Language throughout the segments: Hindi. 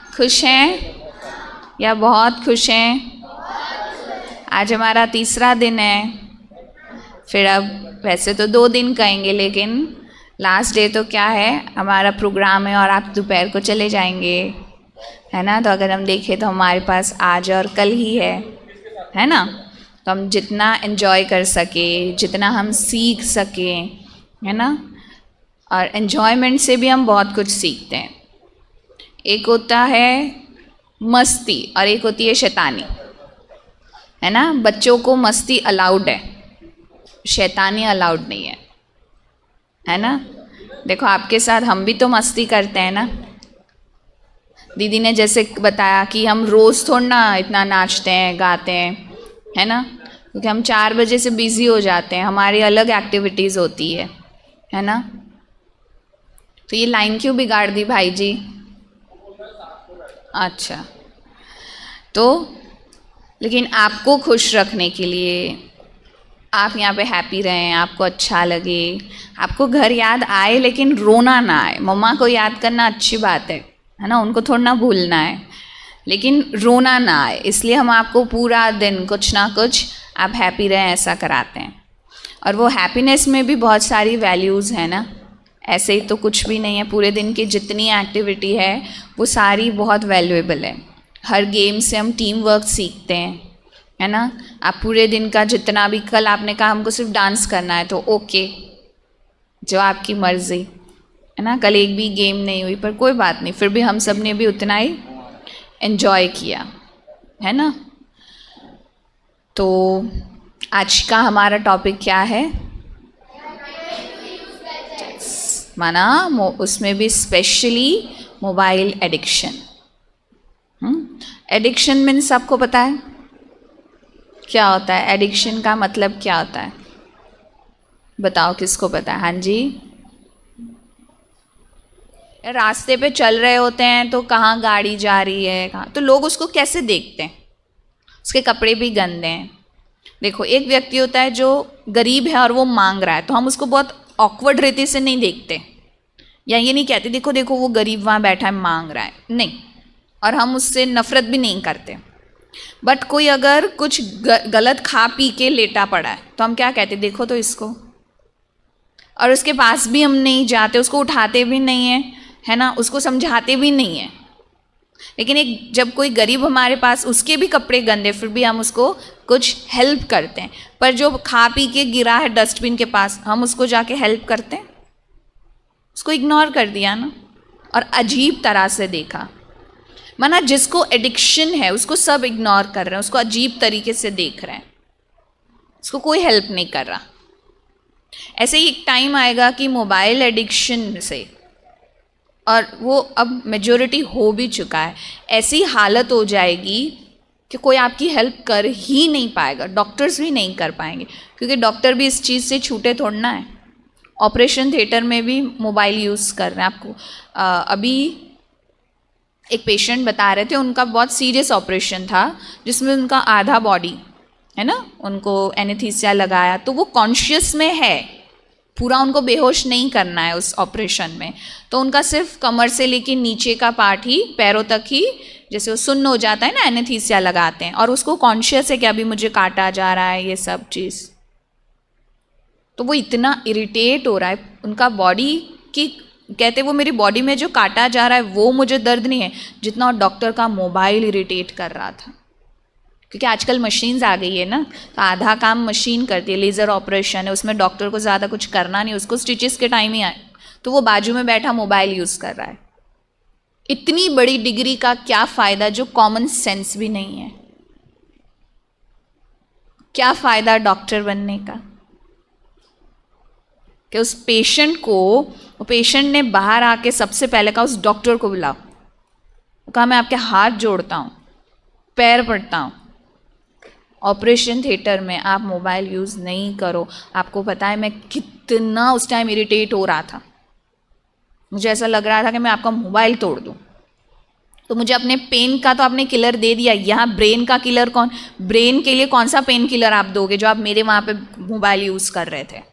खुश हैं या बहुत खुश हैं? आज हमारा तीसरा दिन है। फिर अब वैसे तो 2 दिन कहेंगे, लेकिन लास्ट डे तो क्या है, हमारा प्रोग्राम है और आप दोपहर को चले जाएंगे, है ना। तो अगर हम देखें तो हमारे पास आज और कल ही है ना। तो हम जितना एंजॉय कर सके, जितना हम सीख सकें, है ना। और एन्जॉयमेंट से भी हम बहुत कुछ सीखते हैं। एक होता है मस्ती और एक होती है शैतानी, है ना। बच्चों को मस्ती अलाउड है, शैतानी अलाउड नहीं है ना। देखो आपके साथ हम भी तो मस्ती करते हैं ना। दीदी ने जैसे बताया कि हम रोज़ थोड़ा ना इतना नाचते हैं गाते हैं, है ना, क्योंकि हम 4 बजे से बिज़ी हो जाते हैं, हमारी अलग एक्टिविटीज़ होती है ना। तो ये लाइन क्यों बिगाड़ दी भाई जी? अच्छा, तो लेकिन आपको खुश रखने के लिए, आप यहाँ पे हैप्पी रहें, आपको अच्छा लगे, आपको घर याद आए लेकिन रोना ना आए। मम्मा को याद करना अच्छी बात है ना, उनको थोड़ा ना भूलना है, लेकिन रोना ना आए, इसलिए हम आपको पूरा दिन कुछ ना कुछ आप हैप्पी रहें ऐसा कराते हैं। और वो हैप्पीनेस में भी बहुत सारी वैल्यूज़ हैं ना, ऐसे ही तो कुछ भी नहीं है। पूरे दिन की जितनी एक्टिविटी है वो सारी बहुत वैल्यूएबल है। हर गेम से हम टीम वर्क सीखते हैं, है ना। आप पूरे दिन का जितना भी, कल आपने कहा हमको सिर्फ डांस करना है, तो ओके, जो आपकी मर्ज़ी, है ना। कल एक भी गेम नहीं हुई पर कोई बात नहीं, फिर भी हम सब ने भी उतना ही एंजॉय किया, है ना। तो आज का हमारा टॉपिक क्या है? माना उसमें भी specially mobile addiction. Addiction means आपको पता है क्या होता है? एडिक्शन का मतलब क्या होता है? बताओ किसको पता है? हाँ जी, रास्ते पे चल रहे होते हैं तो कहाँ गाड़ी जा रही है, कहाँ, तो लोग उसको कैसे देखते हैं? उसके कपड़े भी गंदे हैं। देखो, एक व्यक्ति होता है जो गरीब है और वो मांग रहा है, तो हम उसको बहुत ऑकवर्ड रीति से नहीं देखते, या ये नहीं कहते देखो देखो वो गरीब वहाँ बैठा है मांग रहा है, नहीं। और हम उससे नफरत भी नहीं करते। बट कोई अगर कुछ गलत खा पी के लेटा पड़ा है तो हम क्या कहते, देखो तो इसको। और उसके पास भी हम नहीं जाते, उसको उठाते भी नहीं है, है ना, उसको समझाते भी नहीं है। लेकिन एक जब कोई गरीब हमारे पास, उसके भी कपड़े गंदे, फिर भी हम उसको कुछ हेल्प करते हैं। पर जो खा पी के गिरा है डस्टबिन के पास, हम उसको जाके हेल्प करते हैं? उसको इग्नोर कर दिया ना, और अजीब तरह से देखा। माना जिसको एडिक्शन है उसको सब इग्नोर कर रहे हैं, उसको अजीब तरीके से देख रहे हैं, उसको कोई हेल्प नहीं कर रहा। ऐसे ही एक टाइम आएगा कि मोबाइल एडिक्शन से, और वो अब मेजॉरिटी हो भी चुका है, ऐसी हालत हो जाएगी कि कोई आपकी हेल्प कर ही नहीं पाएगा, डॉक्टर्स भी नहीं कर पाएंगे, क्योंकि डॉक्टर भी इस चीज़ से छूटे थोड़ना है। ऑपरेशन थिएटर में भी मोबाइल यूज़ कर रहे हैं। आपको अभी एक पेशेंट बता रहे थे, उनका बहुत सीरियस ऑपरेशन था जिसमें उनका आधा बॉडी, है ना, उनको एनेस्थीसिया लगाया, तो वो कॉन्शियस में है, पूरा उनको बेहोश नहीं करना है उस ऑपरेशन में। तो उनका सिर्फ कमर से लेके नीचे का पार्ट ही, पैरों तक ही, जैसे वो सुन्न हो जाता है ना, एनेस्थीसिया लगाते हैं, और उसको कॉन्शियस है कि अभी मुझे काटा जा रहा है, ये सब चीज़। तो वो इतना इरिटेट हो रहा है, उनका बॉडी की, कहते वो मेरी बॉडी में जो काटा जा रहा है वो मुझे दर्द नहीं है, जितना डॉक्टर का मोबाइल इरिटेट कर रहा था। क्योंकि आजकल मशीन्स आ गई है ना, तो आधा काम मशीन करती है। लेज़र ऑपरेशन है, उसमें डॉक्टर को ज़्यादा कुछ करना नहीं, उसको स्टिचेस के टाइम ही आए, तो वो बाजू में बैठा मोबाइल यूज़ कर रहा है। इतनी बड़ी डिग्री का क्या फ़ायदा जो कॉमन सेंस भी नहीं है? क्या फ़ायदा डॉक्टर बनने का? कि उस पेशेंट को, वो पेशेंट ने बाहर आके सबसे पहले कहा उस डॉक्टर को बुलाओ, कहा मैं आपके हाथ जोड़ता हूँ, पैर पड़ता हूँ, ऑपरेशन थिएटर में आप मोबाइल यूज़ नहीं करो। आपको पता है मैं कितना उस टाइम इरिटेट हो रहा था, मुझे ऐसा लग रहा था कि मैं आपका मोबाइल तोड़ दूँ। तो मुझे अपने पेन का तो आपने किलर दे दिया, यहाँ ब्रेन का किलर कौन? ब्रेन के लिए कौन सा पेन किलर आप दोगे जो आप मेरे वहाँ पे मोबाइल यूज़ कर रहे थे?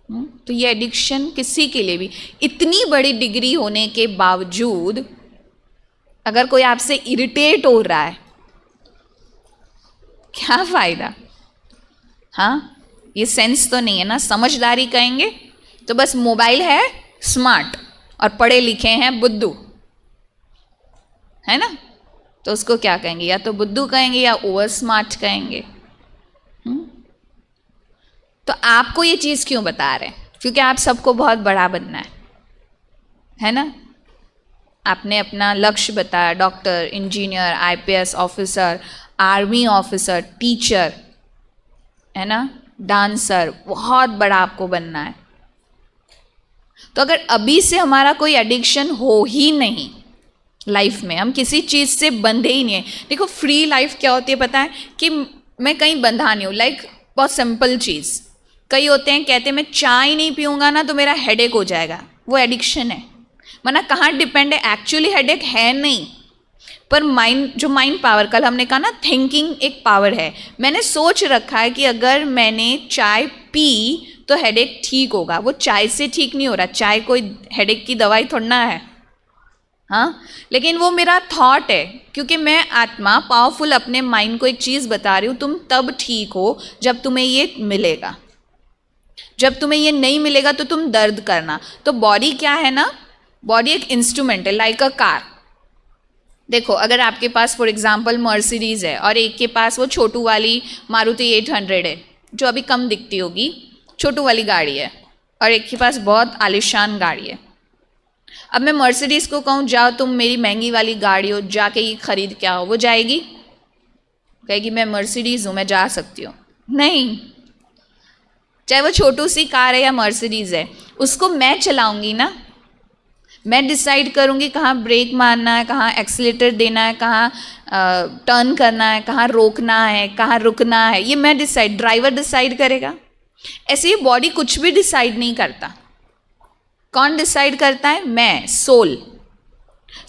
तो ये एडिक्शन किसी के लिए भी, इतनी बड़ी डिग्री होने के बावजूद अगर कोई आपसे इरिटेट हो रहा है, क्या फायदा? हाँ, ये सेंस तो नहीं है ना। समझदारी कहेंगे तो बस मोबाइल है स्मार्ट और पढ़े लिखे हैं बुद्धू, है ना, तो उसको क्या कहेंगे? या तो बुद्धू कहेंगे या ओवर स्मार्ट कहेंगे। तो आपको ये चीज़ क्यों बता रहे हैं? क्योंकि आप सबको बहुत बड़ा बनना है ना। आपने अपना लक्ष्य बताया, doctor, engineer, IPS officer, army officer, teacher, है ना, डांसर, बहुत बड़ा आपको बनना है। तो अगर अभी से हमारा कोई एडिक्शन हो ही नहीं लाइफ में, हम किसी चीज़ से बंधे ही नहीं है। देखो फ्री लाइफ क्या होती है पता है? कि मैं कहीं बंधा नहीं हूँ। लाइक बहुत सिंपल चीज़, कई होते हैं कहते हैं मैं चाय नहीं पीऊँगा ना तो मेरा हेडेक हो जाएगा, वो एडिक्शन है। वरना कहाँ डिपेंड है? एक्चुअली हेडेक है नहीं, पर माइंड, जो माइंड पावर, कल हमने कहा ना थिंकिंग एक पावर है। मैंने सोच रखा है कि अगर मैंने चाय पी तो हेडेक ठीक होगा। वो चाय से ठीक नहीं हो रहा, चाय कोई हेडेक की दवाई थोड़ी ना है, हाँ, लेकिन वो मेरा थॉट है, क्योंकि मैं आत्मा पावरफुल अपने माइंड को एक चीज़ बता रही हूँ, तुम तब ठीक हो जब तुम्हें ये मिलेगा। जब तुम्हें ये नहीं मिलेगा तो तुम दर्द करना। तो बॉडी क्या है ना, बॉडी एक इंस्ट्रूमेंट है, लाइक अ कार। देखो अगर आपके पास फॉर एग्जांपल मर्सिडीज़ है और एक के पास वो छोटू वाली मारुति 800 है, जो अभी कम दिखती होगी, छोटू वाली गाड़ी है, और एक के पास बहुत आलिशान गाड़ी है। अब मैं मर्सिडीज़ को कहूँ जाओ तुम मेरी महंगी वाली गाड़ी हो, जाके ये खरीद क्या हो, वो जाएगी? कहेगी मैं मर्सिडीज़ हूँ, मैं जा सकती हूँ? नहीं। चाहे वो छोटू सी कार है या मर्सिडीज़ है, उसको मैं चलाऊंगी ना, मैं डिसाइड करूंगी कहाँ ब्रेक मारना है, कहाँ एक्सीलेटर देना है, कहाँ टर्न करना है, कहाँ रोकना है, कहाँ रुकना है, ये मैं डिसाइड, ड्राइवर डिसाइड करेगा? ऐसे ही बॉडी कुछ भी डिसाइड नहीं करता। कौन डिसाइड करता है? मैं, सोल।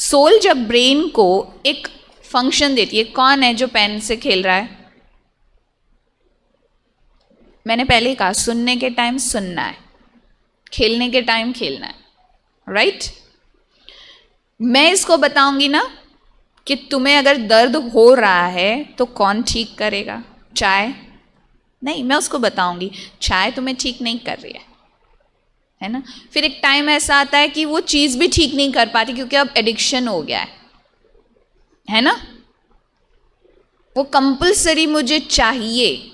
सोल जब ब्रेन को एक फंक्शन देती है, कौन है जो पेन से खेल रहा है? मैंने पहले कहा सुनने के टाइम सुनना है, खेलने के टाइम खेलना है, राइट? मैं इसको बताऊंगी ना कि तुम्हें अगर दर्द हो रहा है तो कौन ठीक करेगा? चाय? नहीं, मैं उसको बताऊंगी चाय तुम्हें ठीक नहीं कर रही है ना। फिर एक टाइम ऐसा आता है कि वो चीज़ भी ठीक नहीं कर पाती, क्योंकि अब एडिक्शन हो गया है ना। वो कंपल्सरी मुझे चाहिए,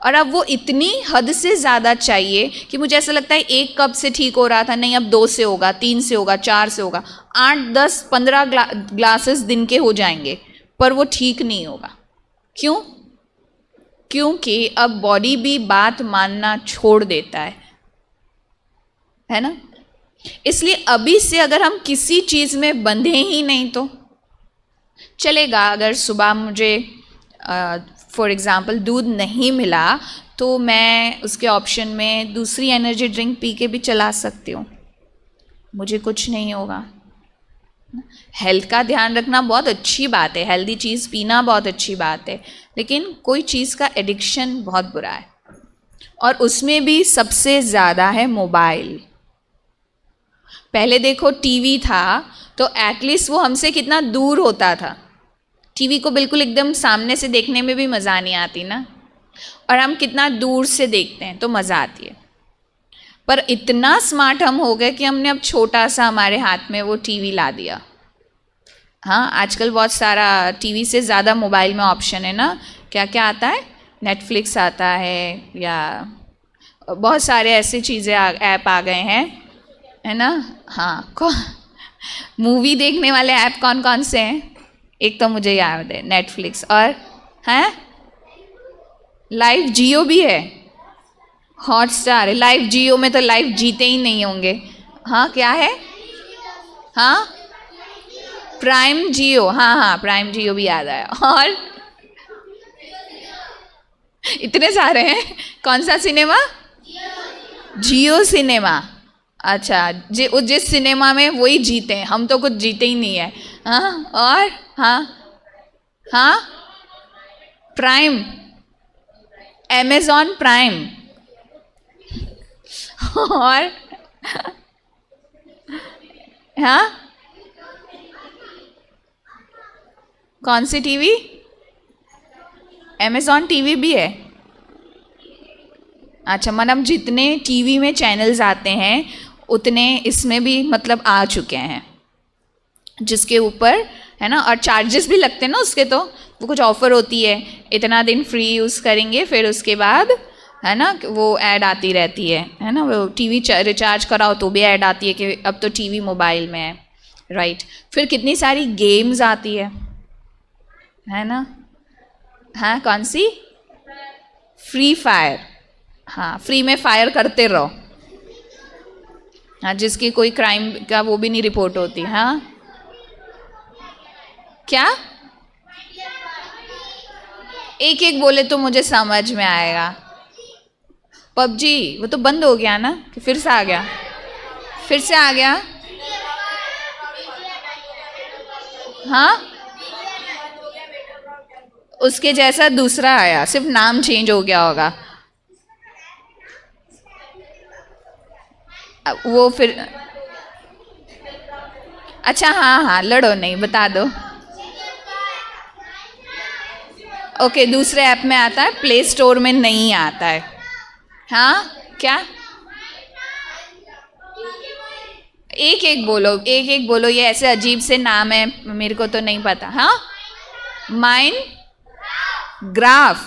और अब वो इतनी हद से ज़्यादा चाहिए कि मुझे ऐसा लगता है 1 कप से ठीक हो रहा था, नहीं अब 2 से होगा, 3 से होगा, 4 से होगा, 8, 10, 15 ग्लासेस दिन के हो जाएंगे, पर वो ठीक नहीं होगा। क्यों? क्योंकि अब बॉडी भी बात मानना छोड़ देता है ना। इसलिए अभी से अगर हम किसी चीज़ में बंधे ही नहीं तो चलेगा। अगर सुबह मुझे फॉर एग्ज़ाम्पल दूध नहीं मिला तो मैं उसके ऑप्शन में दूसरी एनर्जी ड्रिंक पी के भी चला सकती हूँ, मुझे कुछ नहीं होगा। हेल्थ का ध्यान रखना बहुत अच्छी बात है, हेल्दी चीज़ पीना बहुत अच्छी बात है, लेकिन कोई चीज़ का एडिक्शन बहुत बुरा है, और उसमें भी सबसे ज़्यादा है मोबाइल। पहले देखो टीवी था तो एटलीस्ट वो हमसे कितना दूर होता था, टीवी को बिल्कुल एकदम सामने से देखने में भी मज़ा नहीं आती ना, और हम कितना दूर से देखते हैं तो मज़ा आती है। पर इतना स्मार्ट हम हो गए कि हमने अब छोटा सा हमारे हाथ में वो टीवी ला दिया। हाँ, आजकल बहुत सारा टीवी से ज़्यादा मोबाइल में ऑप्शन है ना। क्या क्या आता है? नेटफ्लिक्स आता है, या बहुत सारे ऐसी चीज़ें ऐप आ गए हैं, है ना। हाँ, मूवी देखने वाले ऐप कौन कौन से हैं? एक तो मुझे याद है नेटफ्लिक्स, और हैं लाइव जियो भी है, हॉटस्टार है। लाइव जियो में तो लाइव जीते ही नहीं होंगे। हाँ, क्या है? हाँ, प्राइम जियो, हाँ हाँ, प्राइम जियो भी याद आया। और इतने सारे हैं। कौन सा सिनेमा? जियो सिनेमा। अच्छा, जिस सिनेमा में वही जीते हैं, हम तो कुछ जीते ही नहीं है। हाँ, और हाँ हाँ, प्राइम, अमेज़ॉन प्राइम, और हाँ, कौन सी टीवी? अमेज़ॉन टीवी भी है। अच्छा, मतलब जितने टीवी में चैनल्स आते हैं उतने इसमें भी मतलब आ चुके हैं, जिसके ऊपर है ना, और चार्जेस भी लगते हैं ना उसके, तो वो कुछ ऑफ़र होती है, इतना दिन फ्री यूज़ करेंगे, फिर उसके बाद है ना वो ऐड आती रहती है ना, वो टीवी रिचार्ज कराओ तो भी ऐड आती है कि अब तो टीवी मोबाइल में है, राइट। फिर कितनी सारी गेम्स आती है ना। हाँ, कौन सी? Free fire. हाँ, फ्री में फायर करते रहो। हाँ, जिसकी कोई क्राइम का वो भी नहीं रिपोर्ट होती। हाँ, क्या? एक एक बोले तो मुझे समझ में आएगा। पबजी वो तो बंद हो गया ना, कि फिर से आ गया? फिर से आ गया। हाँ, उसके जैसा दूसरा आया, सिर्फ नाम चेंज हो गया होगा। वो फिर अच्छा, हाँ हाँ, लड़ो नहीं, बता दो। ओके, दूसरे ऐप में आता है, प्ले स्टोर में नहीं आता है। हाँ, क्या? एक एक बोलो, एक एक बोलो, ये ऐसे अजीब से नाम है, मेरे को तो नहीं पता। हाँ, माइन ग्राफ,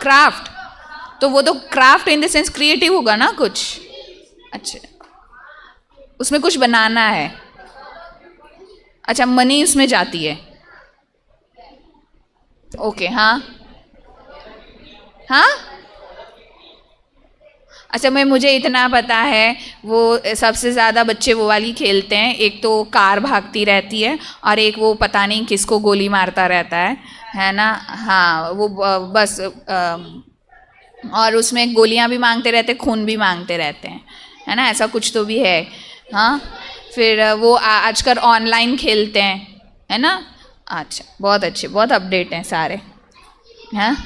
क्राफ्ट, तो वो तो craft in the sense creative होगा ना कुछ। अच्छा, उसमें कुछ बनाना है। अच्छा, मनी उसमें जाती है। ओके, हाँ हाँ। अच्छा, मुझे इतना पता है, वो सबसे ज़्यादा बच्चे वो वाली खेलते हैं, एक तो कार भागती रहती है और एक वो पता नहीं किसको गोली मारता रहता है ना। हाँ, वो बस और उसमें गोलियां भी मांगते रहते, खून भी मांगते रहते हैं, है ना, ऐसा कुछ तो भी है। हाँ, फिर वो आजकल ऑनलाइन खेलते हैं, है ना। अच्छा, बहुत अच्छे, बहुत अपडेट हैं सारे। हाँ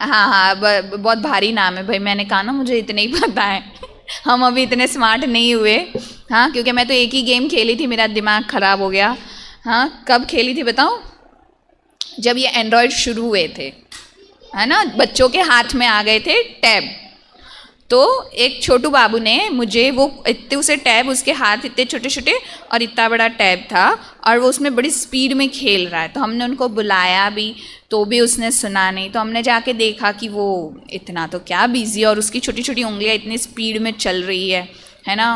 हाँ हाँ, बहुत भारी नाम है भाई, मैंने कहा ना मुझे इतने ही पता है। हम अभी इतने स्मार्ट नहीं हुए। हाँ, क्योंकि मैं तो एक ही गेम खेली थी, मेरा दिमाग ख़राब हो गया। हाँ, कब खेली थी बताऊँ? जब ये एंड्रॉयड शुरू हुए थे, है ना, बच्चों के हाथ में आ गए थे टैब, तो एक छोटू बाबू ने मुझे वो इतने, उसे टैब, उसके हाथ इतने छोटे छोटे और इतना बड़ा टैब था, और वो उसमें बड़ी स्पीड में खेल रहा है, तो हमने उनको बुलाया भी तो भी उसने सुना नहीं, तो हमने जाके देखा कि वो इतना तो क्या बिजी, और उसकी छोटी छोटी उंगलियां इतनी स्पीड में चल रही है ना,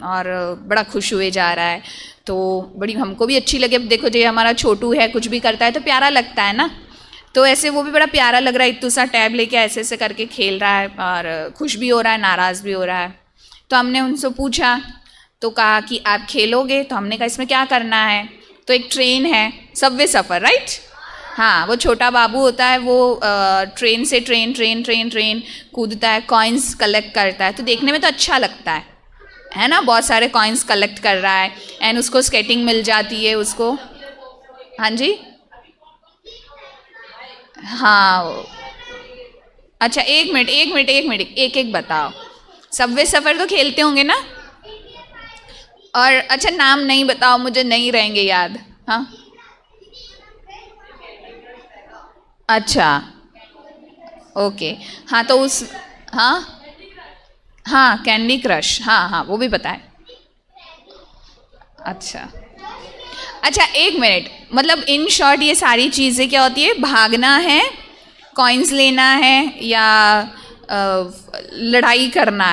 और बड़ा खुश हुए जा रहा है, तो बड़ी हमको भी अच्छी लगे। अब देखो, जो हमारा छोटू है कुछ भी करता है तो प्यारा लगता है ना, तो ऐसे वो भी बड़ा प्यारा लग रहा है, इतना सा टैब लेके ऐसे ऐसे करके खेल रहा है, और खुश भी हो रहा है, नाराज़ भी हो रहा है। तो हमने उनसे पूछा, तो कहा कि आप खेलोगे, तो हमने कहा इसमें क्या करना है, तो एक ट्रेन है, सबवे सफ़र, राइट। हाँ, वो छोटा बाबू होता है, वो ट्रेन से ट्रेन ट्रेन ट्रेन ट्रेन कूदता है, कॉइन्स कलेक्ट करता है, तो देखने में तो अच्छा लगता है ना, बहुत सारे कॉइन्स कलेक्ट कर रहा है, एंड उसको स्केटिंग मिल जाती है उसको। हाँ जी, हाँ। अच्छा, एक मिनट एक मिनट एक मिनट, एक एक बताओ। सबवे सफ़र तो खेलते होंगे ना, और अच्छा नाम नहीं बताओ, मुझे नहीं रहेंगे याद। हाँ, अच्छा, ओके। हाँ, तो उस, हाँ हाँ, कैंडी क्रश, हाँ हाँ, वो भी पता है। अच्छा अच्छा, एक मिनट, मतलब इन शॉर्ट ये सारी चीज़ें क्या होती है, भागना है, कॉइन्स लेना है, या लड़ाई करना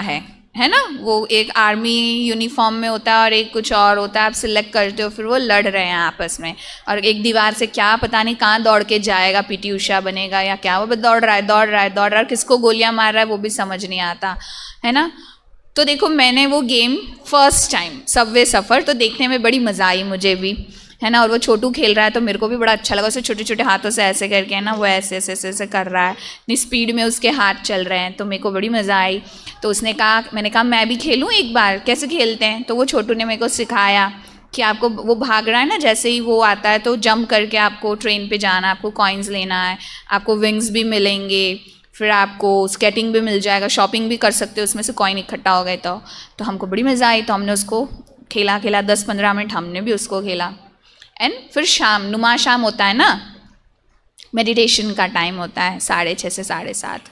है ना, वो एक आर्मी यूनिफॉर्म में होता है और एक कुछ और होता है, आप सिलेक्ट करते हो, फिर वो लड़ रहे हैं आपस में, और एक दीवार से क्या पता नहीं कहाँ दौड़ के जाएगा, पीटी उषा बनेगा या क्या, वो बस दौड़ रहा है दौड़ रहा है दौड़ रहा है, किसको गोलियां मार रहा है वो भी समझ नहीं आता, है ना। तो देखो, मैंने वो गेम फर्स्ट टाइम सबवे सफ़र, तो देखने में बड़ी मज़ा आई मुझे भी, है ना, और वो छोटू खेल रहा है तो मेरे को भी बड़ा अच्छा लगा, उसे छोटे छोटे हाथों से ऐसे करके, है ना, वो ऐसे ऐसे ऐसे ऐसे कर रहा है, इतनी स्पीड में उसके हाथ चल रहे हैं, तो मेरे को बड़ी मज़ा आई। तो उसने कहा, मैंने कहा मैं भी खेलूँ एक बार, कैसे खेलते हैं, तो वो छोटू ने मेरे को सिखाया कि आपको, वो भाग रहा है ना, जैसे ही वो आता है तो जंप करके आपको ट्रेन पे जाना है, आपको कॉइन्स लेना है, आपको विंग्स भी मिलेंगे, फिर आपको स्केटिंग भी मिल जाएगा, शॉपिंग भी कर सकते हो, उसमें से कॉइन इकट्ठा हो गए तो हमको बड़ी मज़ा आई, तो हमने उसको खेला 10-15 मिनट हमने भी उसको खेला। एंड फिर शाम, नुमा शाम होता है ना, मेडिटेशन का टाइम होता है 6:30 से 7:30,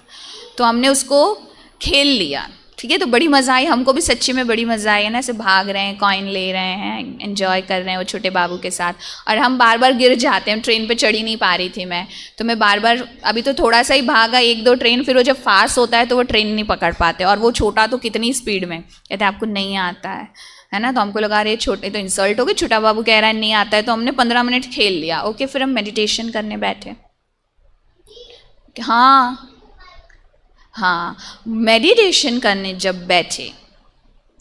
तो हमने उसको खेल लिया, ठीक है। तो बड़ी मज़ा आई, हमको भी सच्ची में बड़ी मज़ा आई है ना, ऐसे भाग रहे हैं, कॉइन ले रहे हैं, एंजॉय कर रहे हैं वो छोटे बाबू के साथ। और हम बार बार गिर जाते हैं, ट्रेन पे चढ़ ही नहीं पा रही थी मैं, तो मैं बार बार, अभी तो थोड़ा सा ही भागा 1-2 ट्रेन, फिर वो जब फास्ट होता है तो वो ट्रेन नहीं पकड़ पाते, और वो छोटा तो कितनी स्पीड में, कहते आपको नहीं आता है ना। तो हमको लगा रहे छोटे तो इंसल्ट हो गई, छोटा बाबू कह रहा है नहीं आता है, तो हमने 15 मिनट खेल लिया। ओके, फिर हम मेडिटेशन करने बैठे। हाँ, मेडिटेशन करने जब बैठे,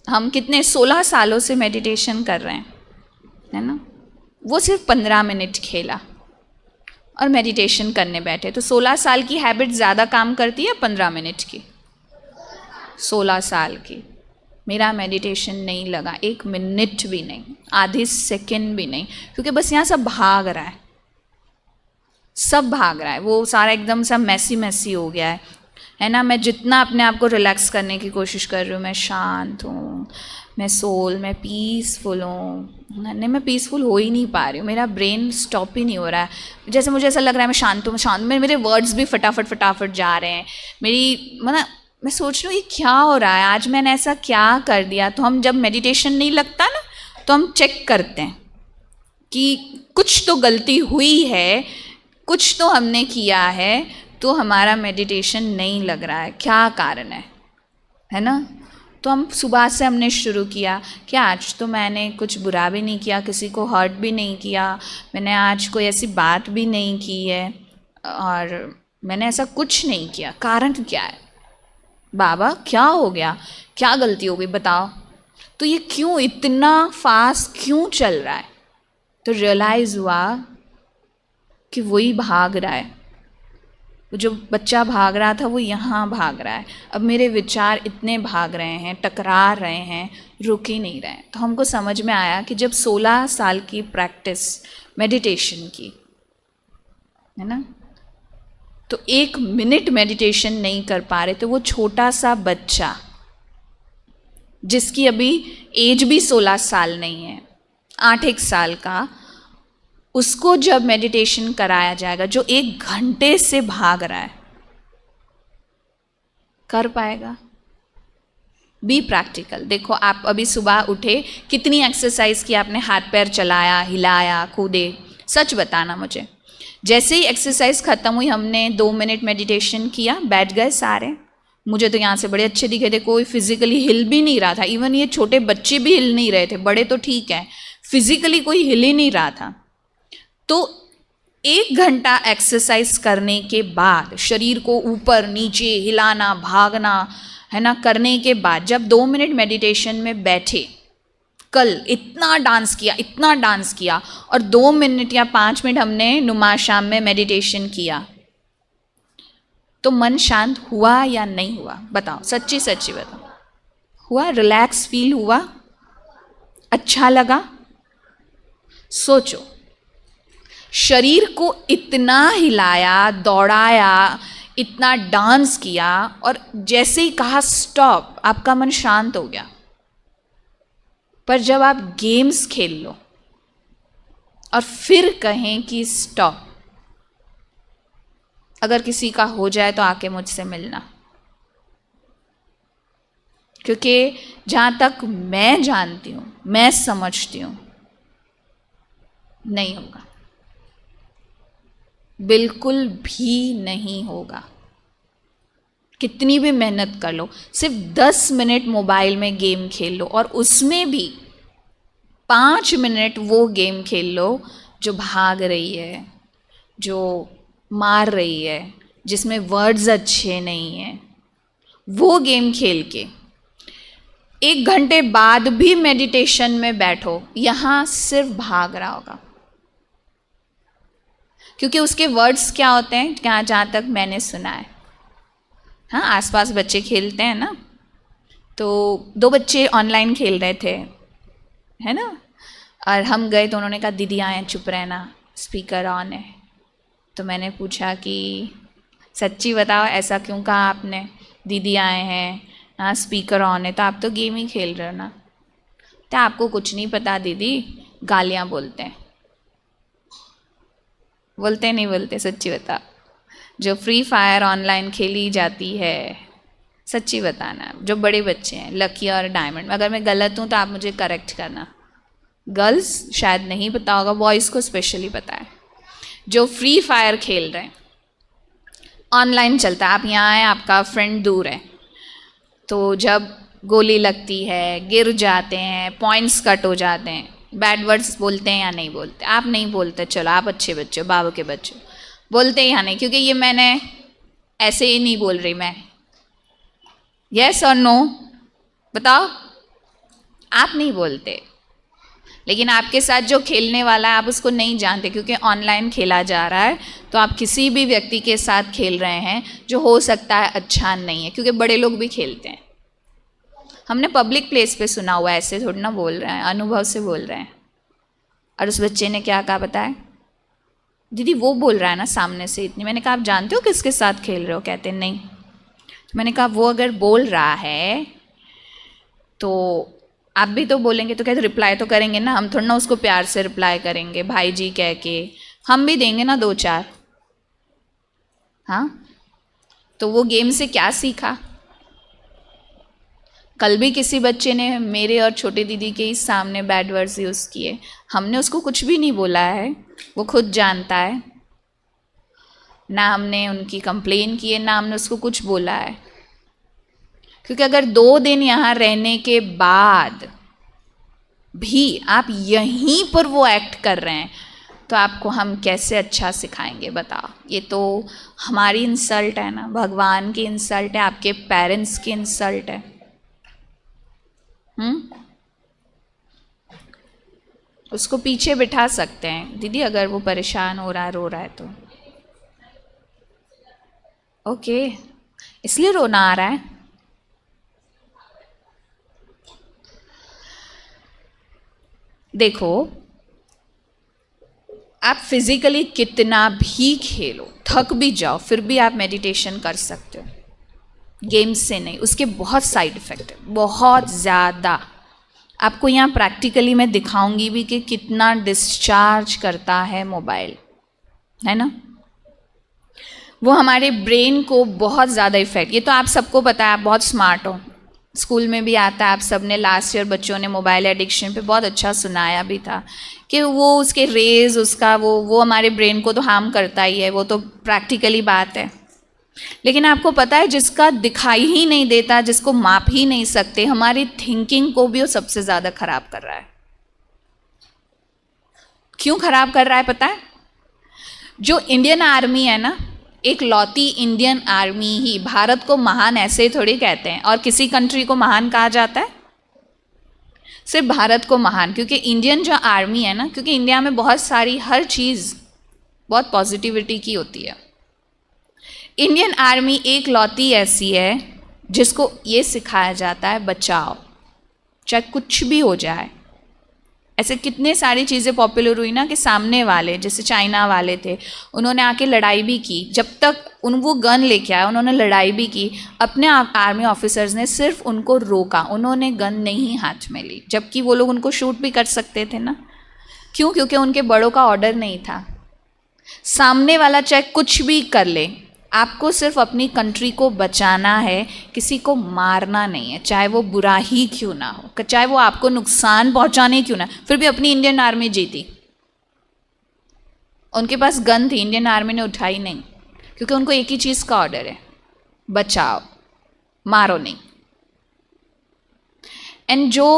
हम कितने 16 सालों से मेडिटेशन कर रहे हैं, है ना। वो सिर्फ 15 मिनट खेला और मेडिटेशन करने बैठे, तो 16 साल की हैबिट ज़्यादा काम करती है 15 मिनट की? 16 साल की। मेरा मेडिटेशन नहीं लगा 1 मिनट भी नहीं, आधी सेकंड भी नहीं, क्योंकि बस यहाँ सब भाग रहा है, सब भाग रहा है, वो सारा एकदम सा मैसी हो गया है ना। मैं जितना अपने आप को रिलैक्स करने की कोशिश कर रही हूँ, मैं शांत हूँ, मैं पीसफुल हूँ, नहीं मैं पीसफुल हो ही नहीं पा रही हूँ, मेरा ब्रेन स्टॉप ही नहीं हो रहा है। जैसे मुझे ऐसा लग रहा है मैं शांत हूँ, मेरे वर्ड्स भी फटाफट जा रहे हैं, मैं सोच रही हूँ ये क्या हो रहा है, आज मैंने ऐसा क्या कर दिया। तो हम जब मेडिटेशन नहीं लगता ना, तो हम चेक करते हैं कि कुछ तो गलती हुई है, कुछ तो हमने किया है, तो हमारा मेडिटेशन नहीं लग रहा है, क्या कारण है ना। तो हम सुबह से हमने शुरू किया कि आज तो मैंने कुछ बुरा भी नहीं किया, किसी को हर्ट भी नहीं किया, मैंने आज कोई ऐसी बात भी नहीं की है, और मैंने ऐसा कुछ नहीं किया। कारण क्या है बाबा, क्या हो गया, क्या गलती हो गई बताओ, तो ये क्यों इतना फास्ट क्यों चल रहा है। तो रियलाइज़ हुआ कि वही भाग रहा है, जो बच्चा भाग रहा था वो यहाँ भाग रहा है। अब मेरे विचार इतने भाग रहे हैं, टकरा रहे हैं, रुक ही नहीं रहे हैं। तो हमको समझ में आया कि जब 16 साल की प्रैक्टिस मेडिटेशन की है ना, तो 1 मिनट मेडिटेशन नहीं कर पा रहे, तो वो छोटा सा बच्चा जिसकी अभी एज भी 16 साल नहीं है, 8-1 साल का, उसको जब मेडिटेशन कराया जाएगा, जो 1 घंटे से भाग रहा है, कर पाएगा? Be practical. देखो आप अभी सुबह उठे, कितनी एक्सरसाइज की आपने, हाथ पैर चलाया, हिलाया, कूदे, सच बताना मुझे। जैसे ही एक्सरसाइज खत्म हुई, हमने 2 मिनट मेडिटेशन किया, बैठ गए सारे। मुझे तो यहाँ से बड़े अच्छे दिखे थे, कोई फिजिकली हिल भी नहीं रहा था, इवन ये छोटे बच्चे भी हिल नहीं रहे थे, बड़े तो ठीक है, फिजिकली कोई हिल ही नहीं रहा था। तो 1 घंटा एक्सरसाइज करने के बाद, शरीर को ऊपर नीचे हिलाना, भागना, है ना, करने के बाद जब 2 मिनट मेडिटेशन में बैठे, कल इतना डांस किया, और 2 मिनट या 5 मिनट हमने नुमा शाम में मेडिटेशन किया, तो मन शांत हुआ या नहीं हुआ? बताओ, सच्ची बताओ, हुआ? रिलैक्स फील हुआ? अच्छा लगा? सोचो, शरीर को इतना हिलाया, दौड़ाया, इतना डांस किया, और जैसे ही कहा स्टॉप, आपका मन शांत हो गया। पर जब आप गेम्स खेल लो और फिर कहें कि स्टॉप, अगर किसी का हो जाए तो आके मुझसे मिलना, क्योंकि जहाँ तक मैं जानती हूँ, मैं समझती हूँ, नहीं होगा, बिल्कुल भी नहीं होगा। कितनी भी मेहनत कर लो, सिर्फ 10 मिनट मोबाइल में गेम खेल लो, और उसमें भी 5 मिनट वो गेम खेल लो जो भाग रही है, जो मार रही है, जिसमें वर्ड्स अच्छे नहीं हैं, वो गेम खेल के 1 घंटे बाद भी मेडिटेशन में बैठो, यहाँ सिर्फ भाग रहा होगा। क्योंकि उसके वर्ड्स क्या होते हैं, क्या, जहाँ तक मैंने सुना है, हाँ, आसपास बच्चे खेलते हैं ना, तो 2 बच्चे ऑनलाइन खेल रहे थे, है ना, और हम गए तो उन्होंने कहा दीदी आए, चुप रहना, स्पीकर ऑन है। तो मैंने पूछा कि सच्ची बताओ, ऐसा क्यों कहा आपने? दीदी आए हैं, हाँ स्पीकर ऑन है, तो आप तो गेम ही खेल रहे हो ना। तो आपको कुछ नहीं पता दीदी, गालियाँ बोलते हैं। बोलते नहीं बोलते? सच्ची बता, जो फ्री फायर ऑनलाइन खेली जाती है, सच्ची बताना। जो बड़े बच्चे हैं लकी और डायमंड, अगर मैं गलत हूँ तो आप मुझे करेक्ट करना। गर्ल्स शायद नहीं पता होगा, बॉयज़ को स्पेशली पता है। जो फ्री फायर खेल रहे हैं, ऑनलाइन चलता है, आप यहाँ आए, आपका फ्रेंड दूर है, तो जब गोली लगती है, गिर जाते हैं, पॉइंट्स कट हो जाते हैं, बैड वर्ड्स बोलते हैं या नहीं बोलते? आप नहीं बोलते, चलो आप अच्छे बच्चे हो, बाबू के बच्चे हो, बोलते हैं या नहीं? क्योंकि ये मैंने ऐसे ही नहीं बोल रही मैं, यस और नो बताओ। आप नहीं बोलते, लेकिन आपके साथ जो खेलने वाला है आप उसको नहीं जानते, क्योंकि ऑनलाइन खेला जा रहा है। तो आप किसी भी व्यक्ति के साथ खेल रहे हैं जो हो सकता है अच्छा नहीं है, क्योंकि बड़े लोग भी खेलते हैं। हमने पब्लिक प्लेस पे सुना हुआ है, ऐसे थोड़ी ना बोल रहे हैं, अनुभव से बोल रहे हैं। और उस बच्चे ने क्या कहा पता है? दीदी वो बोल रहा है ना सामने से इतनी। मैंने कहा आप जानते हो किसके साथ खेल रहे हो? कहते नहीं। तो मैंने कहा वो अगर बोल रहा है तो आप भी तो बोलेंगे। तो कहते रिप्लाई तो करेंगे ना, हम थोड़ा ना उसको प्यार से रिप्लाई करेंगे भाई जी कह के, हम भी देंगे ना 2-4। हाँ, तो वो गेम से क्या सीखा? कल भी किसी बच्चे ने मेरे और छोटे दीदी के ही सामने बैड वर्ड्स यूज़ किए, हमने उसको कुछ भी नहीं बोला है, वो खुद जानता है। ना हमने उनकी कंप्लेन की है, ना हमने उसको कुछ बोला है। क्योंकि अगर 2 दिन यहाँ रहने के बाद भी आप यहीं पर वो एक्ट कर रहे हैं, तो आपको हम कैसे अच्छा सिखाएंगे बताओ? ये तो हमारी इंसल्ट है ना, भगवान की इंसल्ट है, आपके पेरेंट्स की इंसल्ट है। उसको पीछे बिठा सकते हैं दीदी, अगर वो परेशान हो रहा है, रो रहा है तो ओके, इसलिए रोना आ रहा है। देखो, आप फिजिकली कितना भी खेलो, थक भी जाओ, फिर भी आप मेडिटेशन कर सकते हो, गेम्स से नहीं। उसके बहुत साइड इफ़ेक्ट है, बहुत ज़्यादा। आपको यहाँ प्रैक्टिकली मैं दिखाऊंगी भी कि कितना डिस्चार्ज करता है मोबाइल, है ना। वो हमारे ब्रेन को बहुत ज़्यादा इफेक्ट, ये तो आप सबको पता है, आप बहुत स्मार्ट हो, स्कूल में भी आता है, आप सब ने लास्ट ईयर बच्चों ने मोबाइल एडिक्शन पे बहुत अच्छा सुनाया भी था कि वो उसके रेज, उसका वो हमारे ब्रेन को तो हार्म करता ही है, वो तो प्रैक्टिकली बात है। लेकिन आपको पता है, जिसका दिखाई ही नहीं देता, जिसको माप ही नहीं सकते, हमारी थिंकिंग को भी वो सबसे ज़्यादा खराब कर रहा है। क्यों खराब कर रहा है पता है? जो इंडियन आर्मी है ना, एक लौती इंडियन आर्मी ही भारत को महान ऐसे थोड़ी कहते हैं, और किसी कंट्री को महान कहा जाता है? सिर्फ भारत को महान, क्योंकि इंडियन जो आर्मी है ना, क्योंकि इंडिया में बहुत सारी हर चीज़ बहुत पॉजिटिविटी की होती है। इंडियन आर्मी एक लौती ऐसी है जिसको ये सिखाया जाता है बचाओ, चाहे कुछ भी हो जाए। ऐसे कितने सारी चीज़ें पॉपुलर हुई ना कि सामने वाले, जैसे चाइना वाले थे, उन्होंने आके लड़ाई भी की, जब तक वो गन लेके आए उन्होंने लड़ाई भी की। अपने आर्मी ऑफिसर्स ने सिर्फ उनको रोका, उन्होंने गन नहीं हाथ में ली, जबकि वो लोग उनको शूट भी कर सकते थे ना। क्यों? क्योंकि उनके बड़ों का ऑर्डर नहीं था। सामने वाला चाहे कुछ भी कर ले, आपको सिर्फ अपनी कंट्री को बचाना है, किसी को मारना नहीं है, चाहे वो बुरा ही क्यों ना हो, चाहे वो आपको नुकसान पहुंचाने क्यों ना। फिर भी अपनी इंडियन आर्मी जीती। उनके पास गन थी, इंडियन आर्मी ने उठाई नहीं, क्योंकि उनको एक ही चीज़ का ऑर्डर है, बचाओ, मारो नहीं। एंड जो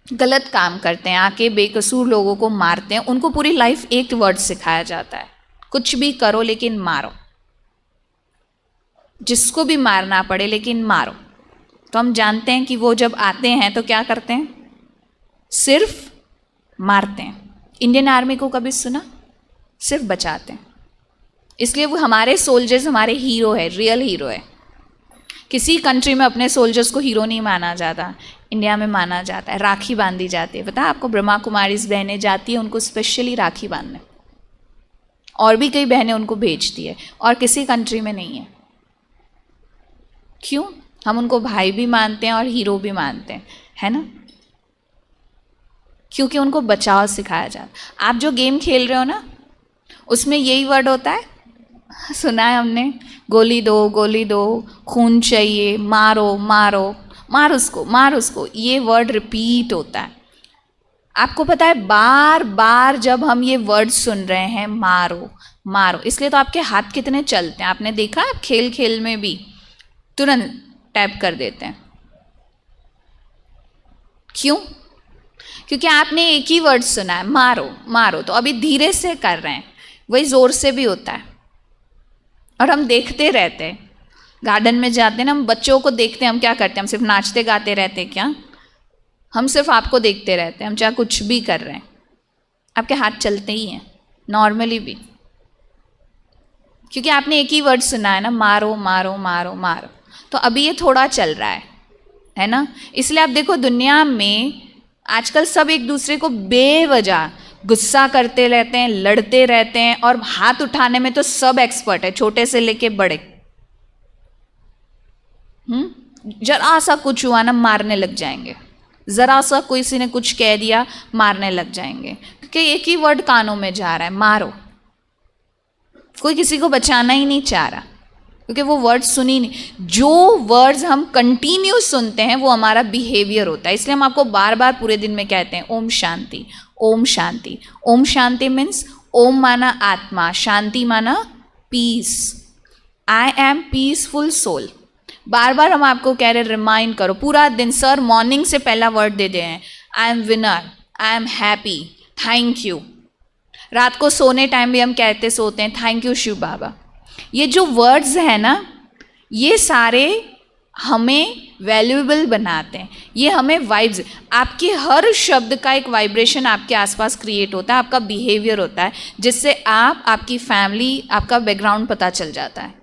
गलत काम करते हैं, आके बेकसूर लोगों को मारते हैं, उनको पूरी लाइफ एक वर्ड सिखाया जाता है, कुछ भी करो लेकिन मारो, जिसको भी मारना पड़े लेकिन मारो। तो हम जानते हैं कि वो जब आते हैं तो क्या करते हैं? सिर्फ मारते हैं। इंडियन आर्मी को कभी सुना? सिर्फ बचाते हैं। इसलिए वो हमारे सोल्जर्स हमारे हीरो है, रियल हीरो है। किसी कंट्री में अपने सोल्जर्स को हीरो नहीं माना जाता, इंडिया में माना जाता है। राखी बांधी जाती है, पता है आपको? ब्रह्मा कुमारीज बहनें जाती है उनको स्पेशली राखी बांधने, और भी कई बहनें उनको भेजती है, और किसी कंट्री में नहीं है। क्यों? हम उनको भाई भी मानते हैं और हीरो भी मानते हैं, है ना? क्योंकि उनको बचाव सिखाया जाता। आप जो गेम खेल रहे हो ना, उसमें यही वर्ड होता है, सुना है हमने, गोली दो, खून चाहिए, मारो मारो, मार उसको, ये वर्ड रिपीट होता है। आपको पता है, बार बार जब हम ये वर्ड सुन रहे हैं, मारो मारो, इसलिए तो आपके हाथ कितने चलते हैं। आपने देखा, आप खेल खेल में भी तुरंत टैप कर देते हैं। क्यों? क्योंकि आपने एक ही वर्ड सुना है, मारो मारो, तो अभी धीरे से कर रहे हैं, वही जोर से भी होता है। और हम देखते रहते हैं, गार्डन में जाते हैं ना, हम बच्चों को देखते हैं, हम क्या करते हैं, हम सिर्फ नाचते गाते रहते हैं क्या? हम सिर्फ आपको देखते रहते हैं, हम चाहे कुछ भी कर रहे हैं, आपके हाथ चलते ही हैं नॉर्मली भी, क्योंकि आपने एक ही वर्ड सुना है ना, मारो मारो मारो मारो। तो अभी ये थोड़ा चल रहा है ना? इसलिए आप देखो, दुनिया में आजकल सब एक दूसरे को बेवजह गुस्सा करते रहते हैं, लड़ते रहते हैं, और हाथ उठाने में तो सब एक्सपर्ट है, छोटे से लेके बड़े। जरा सा कुछ हुआ ना, मारने लग जाएंगे, जरा सा किसी ने कुछ कह दिया, मारने लग जाएंगे, क्योंकि एक ही वर्ड कानों में जा रहा है, मारो। कोई किसी को बचाना ही नहीं चाह रहा, क्योंकि वो वर्ड सुनी नहीं। जो वर्ड्स हम कंटिन्यू सुनते हैं वो हमारा बिहेवियर होता है। इसलिए हम आपको बार बार पूरे दिन में कहते हैं ओम शांति, ओम शांति। ओम शांति मीन्स ओम माना आत्मा, शांति माना peace. I am peaceful soul. बार बार हम आपको कह रहे, रिमाइंड करो पूरा दिन। सर मॉर्निंग से पहला वर्ड दे दे हैं, I am winner, I am happy, thank you. रात को सोने टाइम भी हम कहते सोते हैं, थैंक यू शिव बाबा। ये जो वर्ड्स हैं ना, ये सारे हमें वैल्यूएबल बनाते हैं, ये हमें वाइब्स। आपके हर शब्द का एक वाइब्रेशन आपके आसपास क्रिएट होता है, आपका बिहेवियर होता है, जिससे आप, आपकी फैमिली, आपका बैकग्राउंड पता चल जाता है।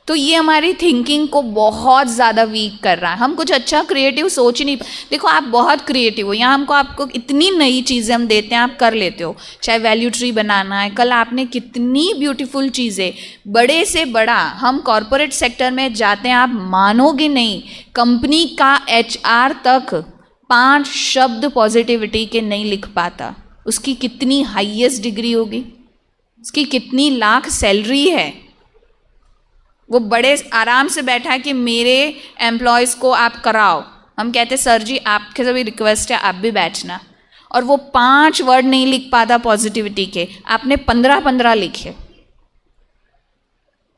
तो ये हमारी थिंकिंग को बहुत ज़्यादा वीक कर रहा है। हम कुछ अच्छा क्रिएटिव सोच ही नहीं। देखो आप बहुत क्रिएटिव हो, यहाँ आपको इतनी नई चीज़ें हम देते हैं, आप कर लेते हो। चाहे वैल्यू ट्री बनाना है, कल आपने कितनी ब्यूटीफुल चीज़ें, बड़े से बड़ा, हम कॉरपोरेट सेक्टर में जाते हैं, आप मानोगे नहीं, कंपनी का HR तक 5 शब्द पॉजिटिविटी के नहीं लिख पाता। उसकी कितनी हाईएस्ट डिग्री होगी, उसकी कितनी लाख सैलरी है, वो बड़े आराम से बैठा है कि मेरे एम्प्लॉयज़ को आप कराओ। हम कहते सर जी आपके से भी रिक्वेस्ट है, आप भी बैठना। और वो 5 वर्ड नहीं लिख पाता पॉजिटिविटी के, आपने 15 लिखे।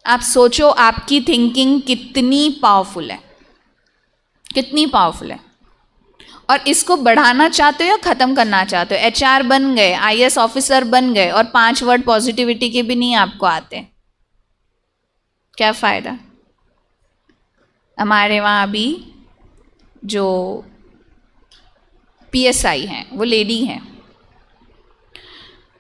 आप सोचो आपकी थिंकिंग कितनी पावरफुल है, कितनी पावरफुल है। और इसको बढ़ाना चाहते हो या ख़त्म करना चाहते हो? HR बन गए, IAS ऑफिसर बन गए, और 5 वर्ड पॉजिटिविटी के भी नहीं आपको आते, क्या फ़ायदा? हमारे वहाँ अभी जो PSI हैं, वो लेडी हैं,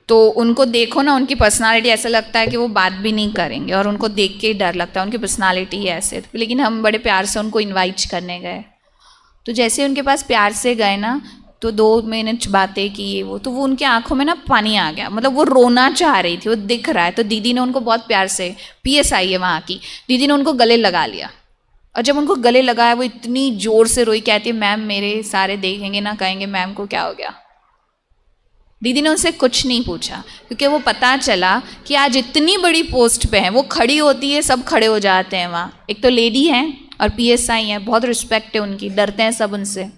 तो उनको देखो ना, उनकी पर्सनालिटी ऐसा लगता है कि वो बात भी नहीं करेंगे, और उनको देख के डर लगता है, उनकी पर्सनालिटी है ऐसे। लेकिन हम बड़े प्यार से उनको इनवाइट करने गए, तो जैसे उनके पास प्यार से गए ना, तो 2 मिनट बातें की, तो वो उनकी आंखों में ना पानी आ गया, मतलब वो रोना चाह रही थी, वो दिख रहा है। तो दीदी ने उनको बहुत प्यार से, PSI है वहाँ की, दीदी ने उनको गले लगा लिया। और जब उनको गले लगाया, वो इतनी ज़ोर से रोई, कहती है मैम मेरे सारे देखेंगे ना, कहेंगे मैम को क्या हो गया। दीदी ने उनसे कुछ नहीं पूछा, क्योंकि वो पता चला कि आज इतनी बड़ी पोस्ट पे हैं, वो खड़ी होती है, सब खड़े हो जाते हैं वहाँ। एक तो लेडी हैं और PSI हैं, बहुत रिस्पेक्ट है उनकी, डरते हैं सब उनसे।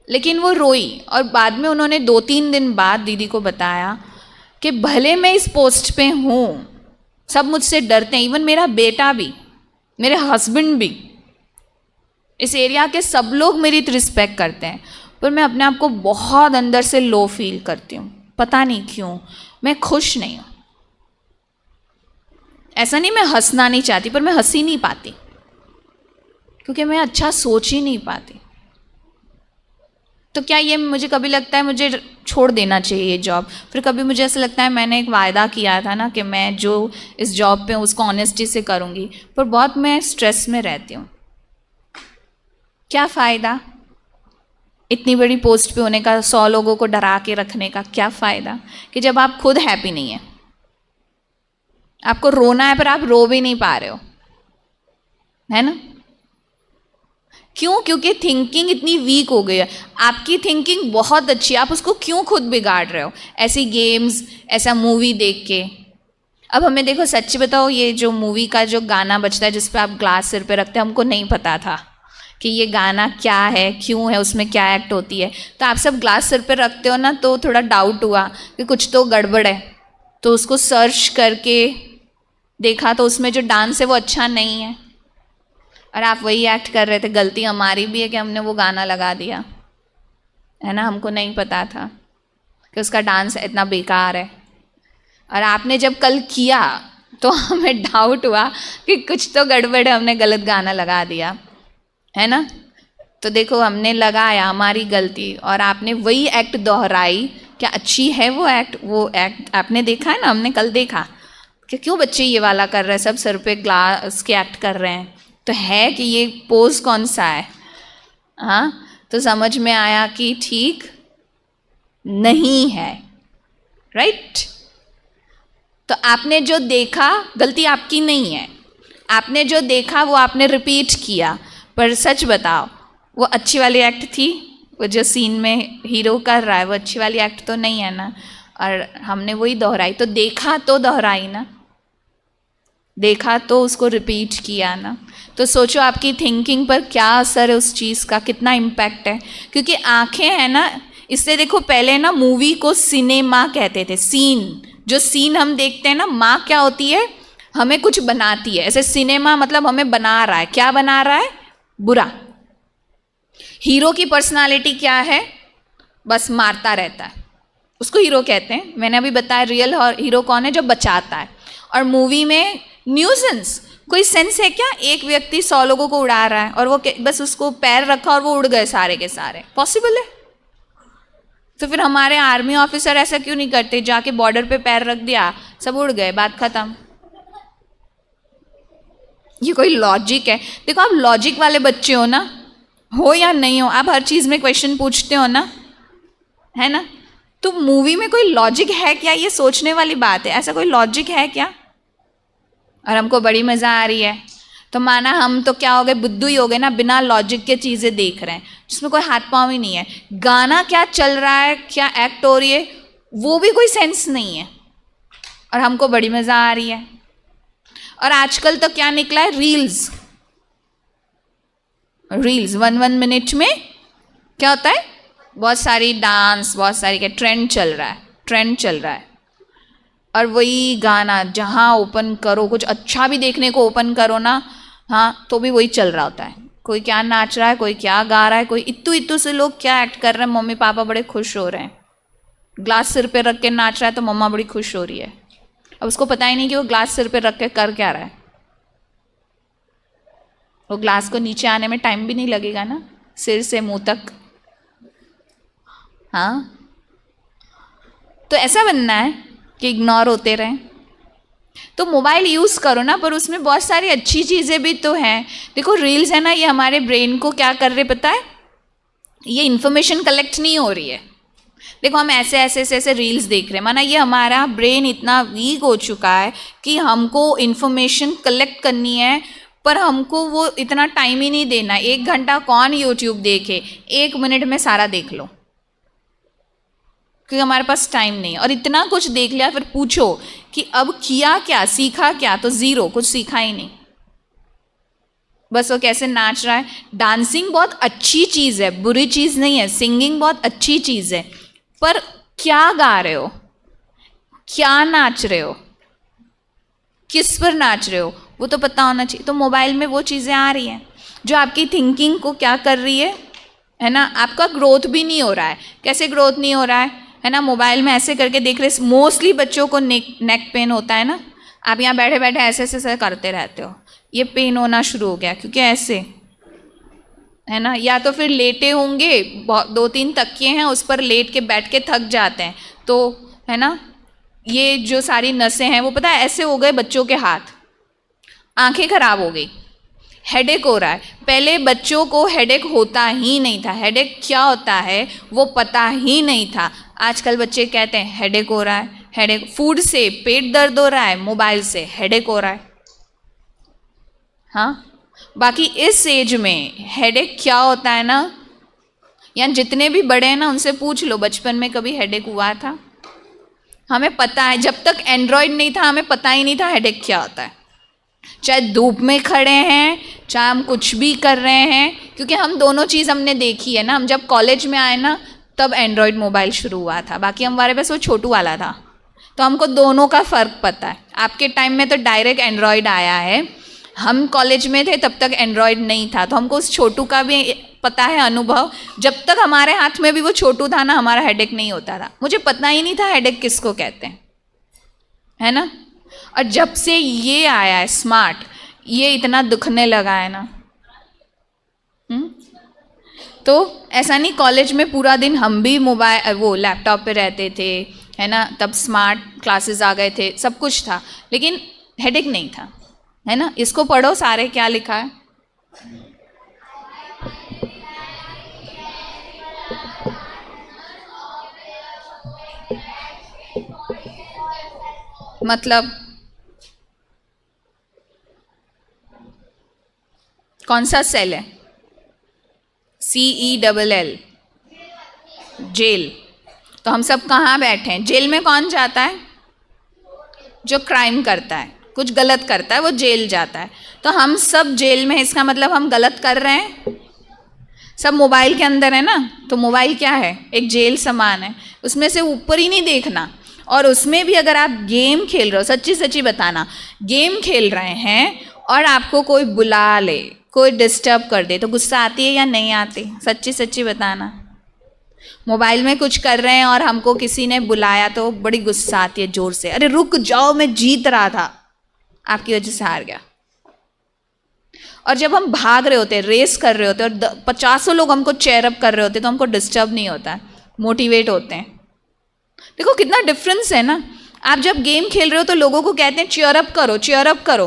लेकिन वो रोई, और बाद में उन्होंने 2-3 दिन बाद दीदी को बताया कि भले मैं इस पोस्ट पे हूँ, सब मुझसे डरते हैं, इवन मेरा बेटा भी, मेरे हस्बैंड भी, इस एरिया के सब लोग मेरी रिस्पेक्ट करते हैं, पर मैं अपने आप को बहुत अंदर से लो फील करती हूँ, पता नहीं क्यों, मैं खुश नहीं हूँ। ऐसा नहीं मैं हंसना नहीं चाहती, पर मैं हंस ही नहीं पाती, क्योंकि मैं अच्छा सोच ही नहीं पाती। तो क्या ये मुझे कभी लगता है मुझे छोड़ देना चाहिए ये जॉब? फिर कभी मुझे ऐसा लगता है मैंने एक वायदा किया था ना कि मैं जो इस जॉब पे हूँ उसको ऑनेस्टी से करूँगी, पर बहुत मैं स्ट्रेस में रहती हूँ। क्या फ़ायदा? इतनी बड़ी पोस्ट पे होने का, 100 लोगों को डरा के रखने का क्या फ़ायदा, कि जब आप खुद हैप्पी नहीं है, आपको रोना है पर आप रो भी नहीं पा रहे हो, है ना? क्यों? क्योंकि थिंकिंग इतनी वीक हो गई है। आपकी थिंकिंग बहुत अच्छी है, आप उसको क्यों खुद बिगाड़ रहे हो ऐसी गेम्स, ऐसा मूवी देख के? अब हमें देखो, सच्ची बताओ, ये जो मूवी का जो गाना बजता है जिस पे आप ग्लास सिर पे रखते हैं, हमको नहीं पता था कि ये गाना क्या है, क्यों है, उसमें क्या एक्ट होती है। तो आप सब ग्लास सिर पे रखते हो ना, तो थोड़ा डाउट हुआ कि कुछ तो गड़बड़ है, तो उसको सर्च करके देखा तो उसमें जो डांस है वो अच्छा नहीं है, और आप वही एक्ट कर रहे थे। गलती हमारी भी है कि हमने वो गाना लगा दिया, है ना? हमको नहीं पता था कि उसका डांस इतना बेकार है, और आपने जब कल किया तो हमें डाउट हुआ कि कुछ तो गड़बड़ है, हमने गलत गाना लगा दिया, है ना? तो देखो, हमने लगाया, हमारी गलती, और आपने वही एक्ट दोहराई। क्या अच्छी है वो एक्ट? वो एक्ट आपने देखा है ना, हमने कल देखा कि क्यों बच्चे ये वाला कर रहे हैं, सब सर पे ग्लास के एक्ट कर रहे हैं, तो है कि ये पोज कौन सा है? हाँ, तो समझ में आया कि ठीक नहीं है, राइट? तो आपने जो देखा, गलती आपकी नहीं है, आपने जो देखा वो आपने रिपीट किया, पर सच बताओ, वो अच्छी वाली एक्ट थी? वो जो सीन में हीरो कर रहा है वो अच्छी वाली एक्ट तो नहीं है ना, और हमने वही दोहराई। तो देखा तो दोहराई ना, देखा तो उसको रिपीट किया ना। तो सोचो आपकी थिंकिंग पर क्या असर है उस चीज़ का, कितना इम्पैक्ट है। क्योंकि आंखें हैं ना, इससे देखो, पहले ना मूवी को सिनेमा कहते थे, सीन, जो सीन हम देखते हैं ना, माँ क्या होती है, हमें कुछ बनाती है। ऐसे सिनेमा मतलब हमें बना रहा है, क्या बना रहा है? बुरा। हीरो की पर्सनालिटी क्या है? बस मारता रहता है, उसको हीरो कहते हैं। मैंने अभी बताया रियल हीरो कौन है? जो बचाता है। और मूवी में न्यूसेंस, कोई सेंस है क्या? एक व्यक्ति 100 लोगों को उड़ा रहा है और वो बस उसको पैर रखा और वो उड़ गए सारे के सारे, पॉसिबल है? तो फिर हमारे आर्मी ऑफिसर ऐसा क्यों नहीं करते? जाके बॉर्डर पे पैर रख दिया, सब उड़ गए, बात खत्म। ये कोई लॉजिक है? देखो, आप लॉजिक वाले बच्चे हो ना, हो या नहीं हो, आप हर चीज में क्वेश्चन पूछते हो ना, है ना? तो मूवी में कोई लॉजिक है क्या? ये सोचने वाली बात है, ऐसा कोई लॉजिक है क्या? और हमको बड़ी मजा आ रही है, तो माना हम तो क्या हो गए, बुद्धू ही हो गए ना, बिना लॉजिक के चीजें देख रहे हैं जिसमें कोई हाथ पांव ही नहीं है। गाना क्या चल रहा है, क्या एक्ट हो रही है, वो भी कोई सेंस नहीं है, और हमको बड़ी मजा आ रही है। और आजकल तो क्या निकला है? रील्स। रील्स 1 मिनट में क्या होता है? बहुत सारी डांस, बहुत सारी, क्या ट्रेंड चल रहा है, ट्रेंड चल रहा है। और वही गाना जहाँ ओपन करो, कुछ अच्छा भी देखने को ओपन करो ना, हाँ, तो भी वही चल रहा होता है। कोई क्या नाच रहा है, कोई क्या गा रहा है, कोई इत्तू इत्तू से लोग क्या एक्ट कर रहे हैं, मम्मी पापा बड़े खुश हो रहे हैं। ग्लास सिर पे रख के नाच रहा है तो मम्मा बड़ी खुश हो रही है। अब उसको पता ही नहीं कि वो ग्लास सिर पे रख के कर क्या रहा है। वो ग्लास को नीचे आने में टाइम भी नहीं लगेगा ना, सिर से मुंह तक। हाँ, तो ऐसा बनना है कि इग्नोर होते रहें? तो मोबाइल यूज़ करो ना, पर उसमें बहुत सारी अच्छी चीज़ें भी तो हैं। देखो, रील्स है ना, ये हमारे ब्रेन को क्या कर रहे पता है? ये इन्फॉर्मेशन कलेक्ट नहीं हो रही है। देखो, हम ऐसे ऐसे ऐसे ऐसे रील्स देख रहे हैं, माना ये हमारा ब्रेन इतना वीक हो चुका है कि हमको इन्फॉर्मेशन कलेक्ट करनी है, पर हमको वो इतना टाइम ही नहीं देना। 1 घंटा कौन यूट्यूब देखे, 1 मिनट में सारा देख लो, क्योंकि हमारे पास टाइम नहीं। और इतना कुछ देख लिया, फिर पूछो कि अब किया क्या, सीखा क्या? तो ज़ीरो, कुछ सीखा ही नहीं। बस वो कैसे नाच रहा है। डांसिंग बहुत अच्छी चीज़ है, बुरी चीज़ नहीं है, सिंगिंग बहुत अच्छी चीज़ है, पर क्या गा रहे हो, क्या नाच रहे हो, किस पर नाच रहे हो, वो तो पता होना चाहिए। तो मोबाइल में वो चीज़ें आ रही हैं जो आपकी थिंकिंग को क्या कर रही है ना? आपका ग्रोथ भी नहीं हो रहा है। कैसे ग्रोथ नहीं हो रहा है ना? मोबाइल में ऐसे करके देख रहे, मोस्टली बच्चों को नेक पेन होता है ना। आप यहाँ बैठे बैठे ऐसे ऐसे करते रहते हो, ये पेन होना शुरू हो गया, क्योंकि ऐसे, है ना? या तो फिर लेटे होंगे, 2-3 तकिए हैं, उस पर लेट के बैठ के थक जाते हैं, तो है ना, ये जो सारी नसें हैं वो पता है ऐसे हो गए बच्चों के हाथ, आंखें खराब हो गई। हेडेक हो रहा है। पहले बच्चों को हेडेक होता ही नहीं था, हेडेक क्या होता है वो पता ही नहीं था। आजकल बच्चे कहते हैं हेडेक हो रहा है, हेडेक, फूड से पेट दर्द हो रहा है, मोबाइल से हेडेक हो रहा है। हाँ, बाकी इस एज में हेडेक क्या होता है ना, या जितने भी बड़े हैं ना उनसे पूछ लो बचपन में कभी हेडेक हुआ था। हमें पता है, जब तक एंड्रॉयड नहीं था हमें पता ही नहीं था हेडेक क्या होता है। चाहे धूप में खड़े हैं, चाहे हम कुछ भी कर रहे हैं, क्योंकि हम दोनों चीज़ हमने देखी है ना। हम जब कॉलेज में आए ना तब एंड्रॉयड मोबाइल शुरू हुआ था, बाकी हमारे पास वो छोटू वाला था, तो हमको दोनों का फ़र्क पता है। आपके टाइम में तो डायरेक्ट एंड्रॉयड आया है, हम कॉलेज में थे तब तक एंड्रॉयड नहीं था, तो हमको उस छोटू का भी पता है अनुभव। जब तक हमारे हाथ में भी वो छोटू था ना हमारा हेडेक नहीं होता था। मुझे पता ही नहीं था हेडेक किसको कहते हैं, है ना। और जब से ये आया है स्मार्ट, ये इतना दुखने लगा है ना। तो ऐसा नहीं, कॉलेज में पूरा दिन हम भी मोबाइल वो लैपटॉप पे रहते थे, है ना, तब स्मार्ट क्लासेस आ गए थे, सब कुछ था, लेकिन हेडेक नहीं था, है ना। इसको पढ़ो सारे क्या लिखा है। मतलब कौन सा सेल है? CELL, jail. तो हम सब कहाँ बैठे हैं? जेल में कौन जाता है? जो क्राइम करता है, कुछ गलत करता है, वो जेल जाता है। तो हम सब जेल में, इसका मतलब हम गलत कर रहे हैं। सब मोबाइल के अंदर है ना, तो मोबाइल क्या है? एक जेल समान है, उसमें से ऊपर ही नहीं देखना। और उसमें भी अगर आप गेम खेल रहे हो, सच्ची सच्ची बताना, गेम खेल रहे हैं और आपको कोई बुला ले, कोई डिस्टर्ब कर दे, तो गुस्सा आती है या नहीं आती? सच्ची सच्ची बताना। मोबाइल में कुछ कर रहे हैं और हमको किसी ने बुलाया तो बड़ी गुस्सा आती है जोर से, अरे रुक जाओ मैं जीत रहा था, आपकी वजह से हार गया। और जब हम भाग रहे होते हैं, रेस कर रहे होते हैं और 50 लोग हमको चेयर अप कर रहे होते हैं, तो हमको डिस्टर्ब नहीं होता है, मोटिवेट होते हैं। देखो कितना डिफरेंस है ना। आप जब गेम खेल रहे हो तो लोगों को कहते हैं चेयर अप करो, चेयर अप करो,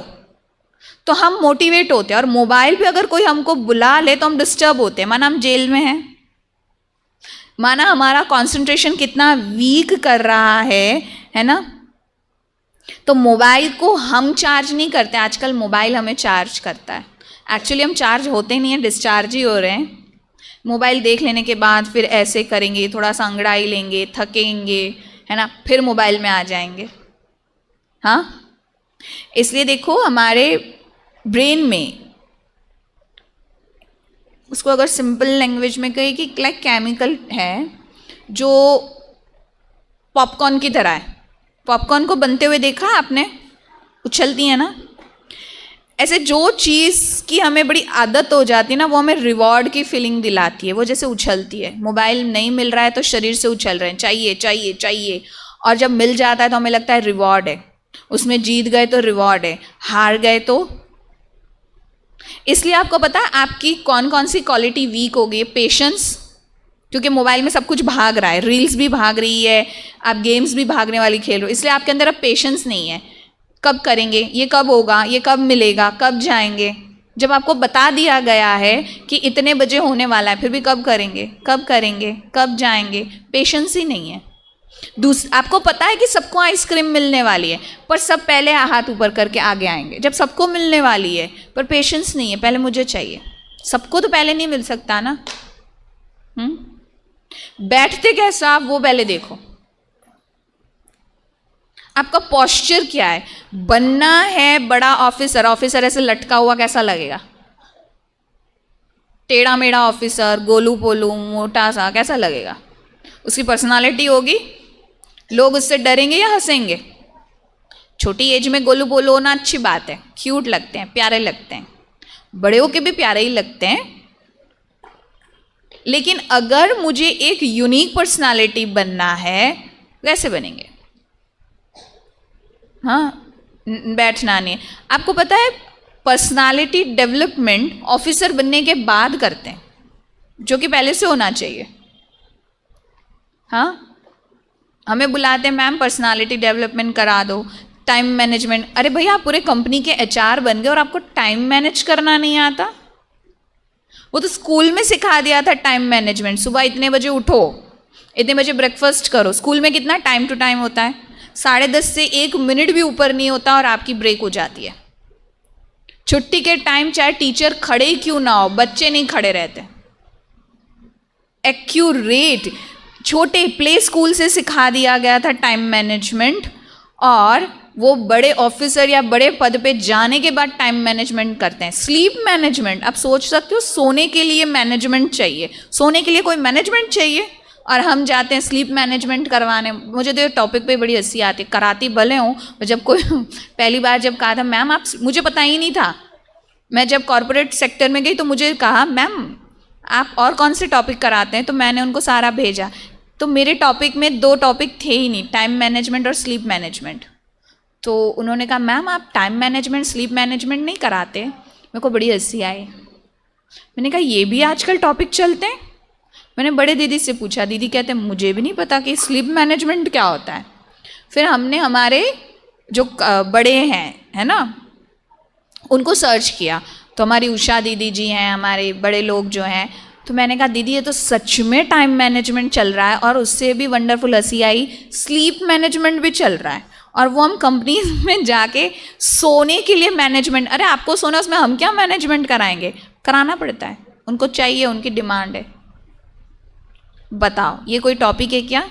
तो हम मोटिवेट होते हैं। और मोबाइल पे अगर कोई हमको बुला ले तो हम डिस्टर्ब होते हैं, माना हम जेल में हैं, माना हमारा कंसंट्रेशन कितना वीक कर रहा है ना। तो मोबाइल को हम चार्ज नहीं करते, आजकल मोबाइल हमें चार्ज करता है। एक्चुअली हम चार्ज होते नहीं हैं, डिस्चार्ज ही हो रहे हैं। मोबाइल देख लेने के बाद फिर ऐसे करेंगे, थोड़ा सा अंगड़ाई लेंगे, थकेंगे, है ना, फिर मोबाइल में आ जाएंगे। हाँ, इसलिए देखो हमारे ब्रेन में, उसको अगर सिंपल लैंग्वेज में कहे कि लाइक केमिकल है जो पॉपकॉर्न की तरह है। पॉपकॉर्न को बनते हुए देखा आपने? उछलती है ना। ऐसे जो चीज़ की हमें बड़ी आदत हो जाती है ना, वो हमें रिवॉर्ड की फीलिंग दिलाती है, वो जैसे उछलती है। मोबाइल नहीं मिल रहा है तो शरीर से उछल रहे हैं, चाहिए चाहिए चाहिए, और जब मिल जाता है तो हमें लगता है रिवॉर्ड है, उसमें जीत गए तो रिवॉर्ड है, हार गए तो। इसलिए आपको पता है आपकी कौन कौन सी क्वालिटी वीक हो गई है? पेशेंस, क्योंकि मोबाइल में सब कुछ भाग रहा है, रील्स भी भाग रही है, आप गेम्स भी भागने वाली खेल रहे हो, इसलिए आपके अंदर अब पेशेंस नहीं है। कब करेंगे, ये कब होगा, ये कब मिलेगा, कब जाएंगे। जब आपको बता दिया गया है कि इतने बजे होने वाला है, फिर भी कब करेंगे, कब करेंगे, कब जाएंगे, पेशेंस ही नहीं है। आपको पता है कि सबको आइसक्रीम मिलने वाली है, पर सब पहले हाथ ऊपर करके आगे आएंगे जब सबको मिलने वाली है, पर पेशेंस नहीं है, पहले मुझे चाहिए। सबको तो पहले नहीं मिल सकता ना। बैठते कैसा आप वो पहले देखो। आपका पोस्चर क्या है? बनना है बड़ा ऑफिसर, ऑफिसर ऐसे लटका हुआ कैसा लगेगा? टेढ़ा मेढ़ा ऑफिसर, गोलू पोलू, मोटा सा, कैसा लगेगा? उसकी पर्सनालिटी होगी, लोग उससे डरेंगे या हंसेंगे? छोटी एज में गोलू पोलू होना अच्छी बात है, क्यूट लगते हैं, प्यारे लगते हैं, बड़े होके भी प्यारे ही लगते हैं। लेकिन अगर मुझे एक यूनिक पर्सनालिटी बनना है, कैसे बनेंगे? हाँ, बैठना नहीं है। आपको पता है पर्सनालिटी डेवलपमेंट ऑफिसर बनने के बाद करते हैं, जो कि पहले से होना चाहिए। हाँ, हमें बुलाते हैं मैम पर्सनालिटी डेवलपमेंट करा दो, टाइम मैनेजमेंट, अरे भैया आप पूरे कंपनी के एचआर बन गए और आपको टाइम मैनेज करना नहीं आता? वो तो स्कूल में सिखा दिया था टाइम मैनेजमेंट, सुबह इतने बजे उठो, इतने बजे ब्रेकफास्ट करो। स्कूल में कितना टाइम टू टाइम होता है, 10:30 से 1 मिनट भी ऊपर नहीं होता और आपकी ब्रेक हो जाती है। छुट्टी के टाइम चाहे टीचर खड़े ही क्यों ना हो, बच्चे नहीं खड़े रहते। एक्यूरेट छोटे प्ले स्कूल से सिखा दिया गया था टाइम मैनेजमेंट, और वो बड़े ऑफिसर या बड़े पद पे जाने के बाद टाइम मैनेजमेंट करते हैं। स्लीप मैनेजमेंट, आप सोच सकते हो सोने के लिए मैनेजमेंट चाहिए, सोने के लिए कोई मैनेजमेंट चाहिए, और हम जाते हैं स्लीप मैनेजमेंट करवाने। मुझे तो ये टॉपिक पे बड़ी हंसी आती है, कराती भले हूँ, जब कोई पहली बार जब कहा था मैम आप, मुझे पता ही नहीं था, मैं जब कॉरपोरेट सेक्टर में गई तो मुझे कहा मैम आप और कौन से टॉपिक कराते हैं, तो मैंने उनको सारा भेजा, तो मेरे टॉपिक में 2 टॉपिक थे ही नहीं, टाइम मैनेजमेंट और स्लीप मैनेजमेंट। तो उन्होंने कहा मैम आप टाइम मैनेजमेंट स्लीप मैनेजमेंट नहीं कराते? मेरे को बड़ी हंसी आई। मैंने कहा ये भी आजकल टॉपिक चलते हैं? मैंने बड़े दीदी से पूछा, दीदी कहते हैं मुझे भी नहीं पता कि स्लीप मैनेजमेंट क्या होता है। फिर हमने हमारे जो बड़े हैं है ना उनको सर्च किया, तो हमारी उषा दीदी जी हैं, हमारे बड़े लोग जो हैं, तो मैंने कहा दीदी ये तो सच में टाइम मैनेजमेंट चल रहा है, और उससे भी वंडरफुल हंसी आई, स्लीप मैनेजमेंट भी चल रहा है, और वो हम कंपनी में जाके सोने के लिए मैनेजमेंट, अरे आपको सोना, उसमें हम क्या मैनेजमेंट कराएंगे? कराना पड़ता है, उनको चाहिए, उनकी डिमांड है। बताओ ये कोई टॉपिक है क्या?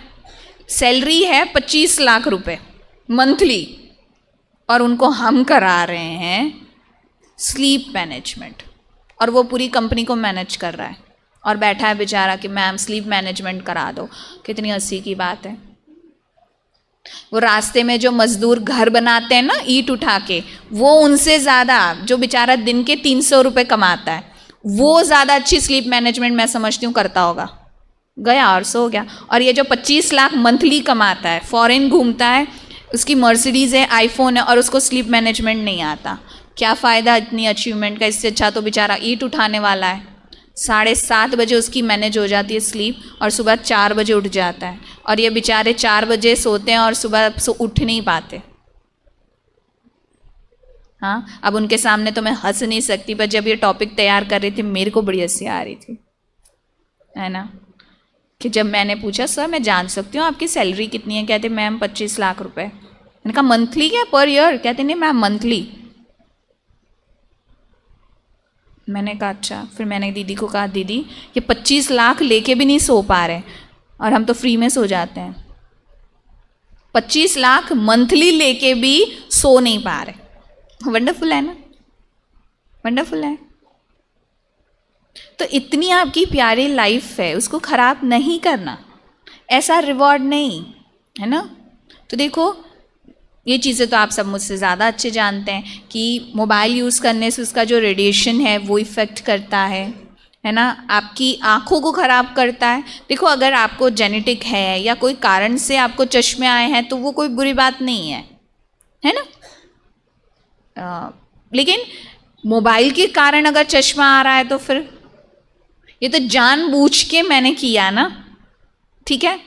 सैलरी है 25 लाख रुपए मंथली, और उनको हम करा रहे हैं स्लीप मैनेजमेंट, और वो पूरी कंपनी को मैनेज कर रहा है, और बैठा है बेचारा कि मैम स्लीप मैनेजमेंट करा दो। कितनी हंसी की बात है। वो रास्ते में जो मजदूर घर बनाते हैं ना ईंट उठा के, वो उनसे ज़्यादा, जो बेचारा दिन के 300 रुपये कमाता है, वो ज़्यादा अच्छी स्लीप मैनेजमेंट मैं समझती हूँ करता होगा। गया और सो गया। और ये जो 25 लाख मंथली कमाता है, फॉरेन घूमता है, उसकी मर्सिडीज़ है, आईफोन है, और उसको स्लीप मैनेजमेंट नहीं आता, क्या फ़ायदा इतनी अचीवमेंट का? इससे अच्छा तो बेचारा ईंट उठाने वाला है, 7:30 बजे उसकी मैनेज हो जाती है स्लीप, और सुबह 4 बजे उठ जाता है, और ये बेचारे 4 बजे सोते हैं और सुबह उठ नहीं पाते। हाँ, अब उनके सामने तो मैं हंस नहीं सकती, पर जब ये टॉपिक तैयार कर रही थी मेरे को बड़ी हंसी आ रही थी, है ना, कि जब मैंने पूछा सर मैं जान सकती हूँ आपकी सैलरी कितनी है? कहते मैम 25 लाख रुपए। मैंने कहा मंथली क्या पर ईयर? कहते नहीं मैम मंथली। मैंने कहा अच्छा। फिर मैंने दीदी को कहा दीदी ये 25 लाख लेके भी नहीं सो पा रहे, और हम तो फ्री में सो जाते हैं, 25 लाख मंथली लेके भी सो नहीं पा रहे। वंडरफुल है ना, वंडरफुल है। तो इतनी आपकी प्यारी लाइफ है, उसको ख़राब नहीं करना, ऐसा रिवॉर्ड नहीं है ना। तो देखो ये चीज़ें तो आप सब मुझसे ज़्यादा अच्छे जानते हैं कि मोबाइल यूज़ करने से उसका जो रेडिएशन है वो इफ़ेक्ट करता है ना, आपकी आँखों को ख़राब करता है। देखो अगर आपको जेनेटिक है या कोई कारण से आपको चश्मे आए हैं तो वो कोई बुरी बात नहीं है ना। लेकिन मोबाइल के कारण अगर चश्मा आ रहा है तो फिर ये तो जानबूझ के मैंने किया ना, ठीक है।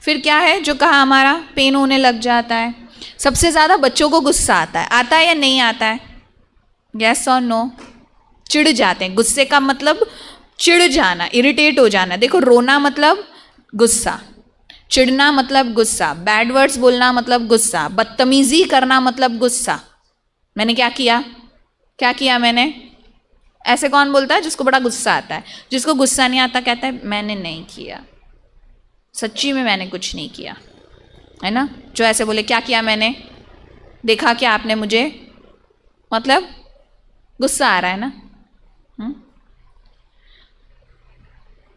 फिर क्या है जो कहा हमारा पेन होने लग जाता है। सबसे ज़्यादा बच्चों को गुस्सा आता है या नहीं आता है? यस और नो? चिढ़ जाते हैं। गुस्से का मतलब चिढ़ जाना, इरिटेट हो जाना। देखो रोना मतलब गुस्सा, चिढ़ना मतलब गुस्सा, बैड वर्ड्स बोलना मतलब गुस्सा, बदतमीजी करना मतलब गुस्सा। मैंने क्या किया? क्या किया मैंने? ऐसे कौन बोलता है जिसको बड़ा गुस्सा आता है? जिसको गुस्सा नहीं आता कहता है मैंने नहीं किया, सच्ची में मैंने कुछ नहीं किया, है ना। जो ऐसे बोले क्या किया मैंने, देखा क्या आपने मुझे, मतलब गुस्सा आ रहा है ना।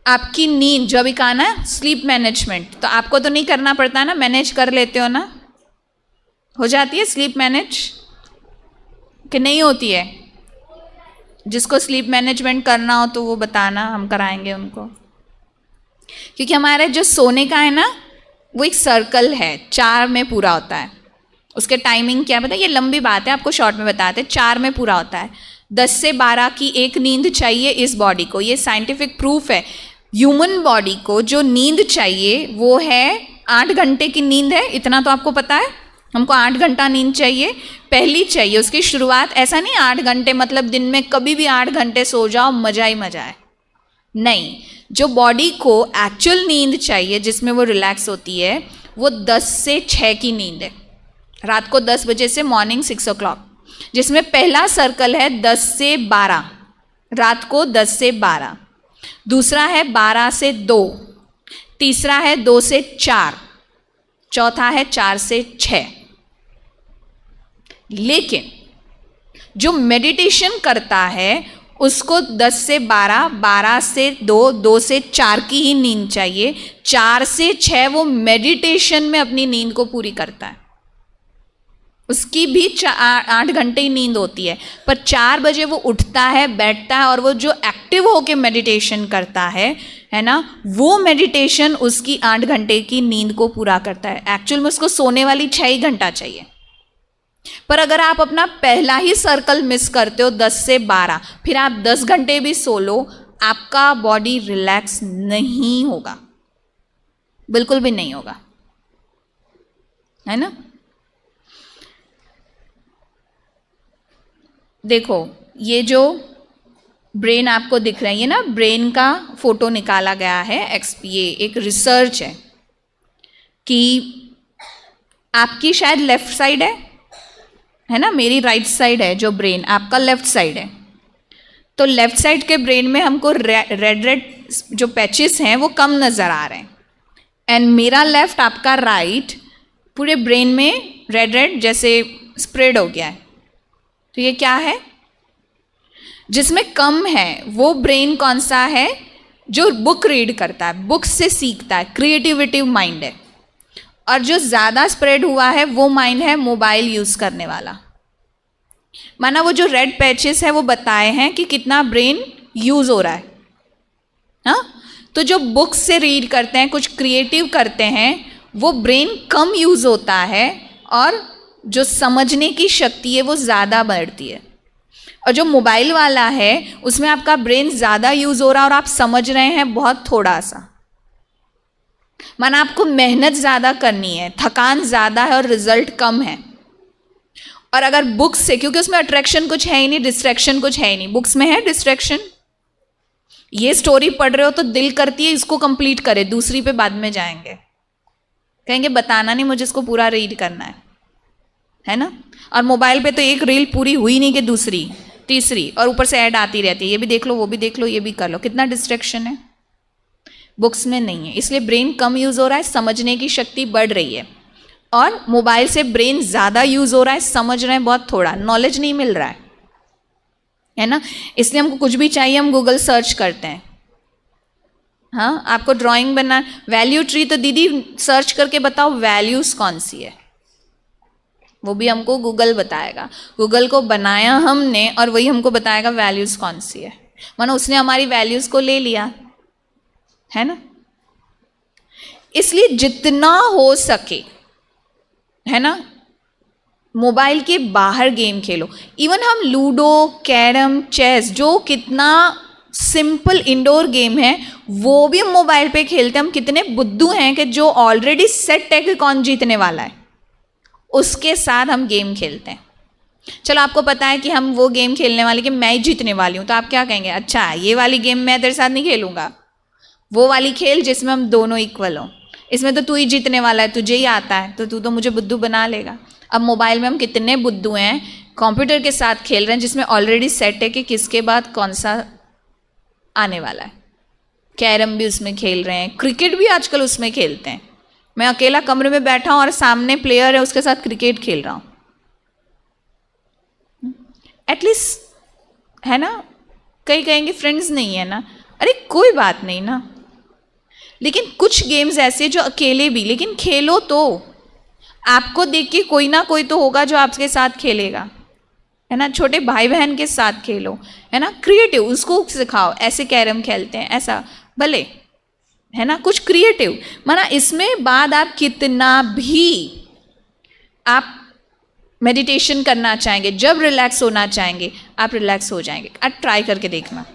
आपकी नींद जो अभी कहा ना स्लीप मैनेजमेंट, तो आपको तो नहीं करना पड़ता ना, मैनेज कर लेते हो ना, हो जाती है स्लीप मैनेज कि नहीं होती है? जिसको स्लीप मैनेजमेंट करना हो तो वो बताना, हम कराएंगे उनको। क्योंकि हमारे जो सोने का है ना वो एक सर्कल है, 4 में पूरा होता है। उसके टाइमिंग क्या पता, ये लंबी बात है, आपको शॉर्ट में बताते हैं। 4 में पूरा होता है। 10 से 12 की एक नींद चाहिए इस बॉडी को, ये साइंटिफिक प्रूफ है। ह्यूमन बॉडी को जो नींद चाहिए वो है 8 घंटे की नींद है, इतना तो आपको पता है। हमको 8 घंटा नींद चाहिए, पहली चाहिए। उसकी शुरुआत ऐसा नहीं 8 घंटे मतलब दिन में कभी भी 8 घंटे सो जाओ मज़ा ही मज़ा है, नहीं। जो बॉडी को एक्चुअल नींद चाहिए जिसमें वो रिलैक्स होती है वो 10 से 6 की नींद है, रात को 10 बजे से मॉर्निंग 6 o'clock, जिसमें पहला सर्कल है 10 से 12, रात को 10 से 12, दूसरा है 12 से 2, तीसरा है 2 से 4, चौथा है 4 से 6। लेकिन जो मेडिटेशन करता है उसको 10 से 12, 12 से 2, 2 से 4 की ही नींद चाहिए। 4 से 6 वो मेडिटेशन में अपनी नींद को पूरी करता है, उसकी भी 8 घंटे ही नींद होती है, पर 4 बजे वो उठता है, बैठता है, और वो जो एक्टिव होके मेडिटेशन करता है ना, वो मेडिटेशन उसकी 8 घंटे की नींद को पूरा करता है। एक्चुअल में उसको सोने वाली 6 ही घंटा चाहिए। पर अगर आप अपना पहला ही सर्कल मिस करते हो 10 से 12, फिर आप 10 घंटे भी सो लो, आपका बॉडी रिलैक्स नहीं होगा, बिल्कुल भी नहीं होगा, है ना। देखो ये जो ब्रेन आपको दिख रहा है, ये ना ब्रेन का फोटो निकाला गया है XPA, एक रिसर्च है कि आपकी शायद लेफ्ट साइड है ना, मेरी राइट साइड है जो ब्रेन, आपका लेफ्ट साइड है। तो लेफ्ट साइड के ब्रेन में हमको रेड जो पैचेस हैं वो कम नज़र आ रहे हैं, एंड मेरा लेफ्ट आपका राइट पूरे ब्रेन में रेड जैसे स्प्रेड हो गया है। तो ये क्या है, जिसमें कम है वो ब्रेन कौन सा है, जो बुक रीड करता है, बुक से सीखता है, क्रिएटिविटी माइंड है। और जो ज़्यादा स्प्रेड हुआ है वो माइंड है मोबाइल यूज़ करने वाला। माना वो जो रेड पैचेस है वो बताए हैं कि कितना ब्रेन यूज़ हो रहा है, हाँ। तो जो बुक से रीड करते हैं, कुछ क्रिएटिव करते हैं, वो ब्रेन कम यूज़ होता है, और जो समझने की शक्ति है वो ज़्यादा बढ़ती है। और जो मोबाइल वाला है उसमें आपका ब्रेन ज़्यादा यूज़ हो रहा है और आप समझ रहे हैं बहुत थोड़ा सा। माना आपको मेहनत ज़्यादा करनी है, थकान ज़्यादा है और रिजल्ट कम है। और अगर बुक्स से, क्योंकि उसमें अट्रैक्शन कुछ है ही नहीं, डिस्ट्रैक्शन कुछ है ही नहीं, बुक्स में है डिस्ट्रैक्शन। ये स्टोरी पढ़ रहे हो तो दिल करती है इसको कंप्लीट करे, दूसरी पे बाद में जाएंगे, कहेंगे बताना नहीं मुझे, इसको पूरा रीड करना है ना। और मोबाइल पे तो एक रील पूरी हुई नहीं कि दूसरी तीसरी, और ऊपर से ऐड आती रहती है, ये भी देख लो, वो भी देख लो, ये भी कर लो, कितना डिस्ट्रैक्शन है। बुक्स में नहीं है, इसलिए ब्रेन कम यूज़ हो रहा है, समझने की शक्ति बढ़ रही है। और मोबाइल से ब्रेन ज़्यादा यूज़ हो रहा है, समझ रहे हैं बहुत थोड़ा, नॉलेज नहीं मिल रहा है ना। इसलिए हमको कुछ भी चाहिए हम गूगल सर्च करते हैं। हाँ, आपको ड्राइंग बना, वैल्यू ट्री, तो दीदी सर्च करके बताओ वैल्यूज़ कौन सी है, वो भी हमको गूगल बताएगा। गूगल को बनाया हमने और वही हमको बताएगा वैल्यूज़ कौन सी है। मानो उसने हमारी वैल्यूज़ को ले लिया, है ना। इसलिए जितना हो सके, है ना, मोबाइल के बाहर गेम खेलो। इवन हम लूडो, कैरम, चेस, जो कितना सिंपल इंडोर गेम है, वो भी हम मोबाइल पे खेलते हैं। हम कितने बुद्धू हैं कि जो ऑलरेडी सेट है कि कौन जीतने वाला है, उसके साथ हम गेम खेलते हैं। चलो आपको पता है कि हम वो गेम खेलने वाले कि मैं ही जीतने वाली हूँ, तो आप क्या कहेंगे, अच्छा ये वाली गेम मैं तेरे साथ नहीं खेलूँगा, वो वाली खेल जिसमें हम दोनों इक्वल हों, इसमें तो तू ही जीतने वाला है, तुझे ही आता है, तो तू तो मुझे बुद्धू बना लेगा। अब मोबाइल में हम कितने बुद्धू हैं, कंप्यूटर के साथ खेल रहे हैं जिसमें ऑलरेडी सेट है कि किसके बाद कौन सा आने वाला है। कैरम भी उसमें खेल रहे हैं, क्रिकेट भी आजकल उसमें खेलते हैं। मैं अकेला कमरे में बैठा हूँ और सामने प्लेयर है, उसके साथ क्रिकेट खेल रहा हूँ, एटलीस्ट, है ना। कई कहेंगे फ्रेंड्स नहीं है ना, अरे कोई बात नहीं ना, लेकिन कुछ गेम्स ऐसे जो अकेले भी, लेकिन खेलो तो आपको देख के कोई ना कोई तो होगा जो आपके साथ खेलेगा, है ना। छोटे भाई बहन के साथ खेलो, है ना, क्रिएटिव, उसको सिखाओ, ऐसे कैरम खेलते हैं, ऐसा भले, है ना, कुछ क्रिएटिव। माना इसमें बाद आप कितना भी आप मेडिटेशन करना चाहेंगे, जब रिलैक्स होना चाहेंगे आप रिलैक्स हो जाएंगे। आप ट्राई करके देखना,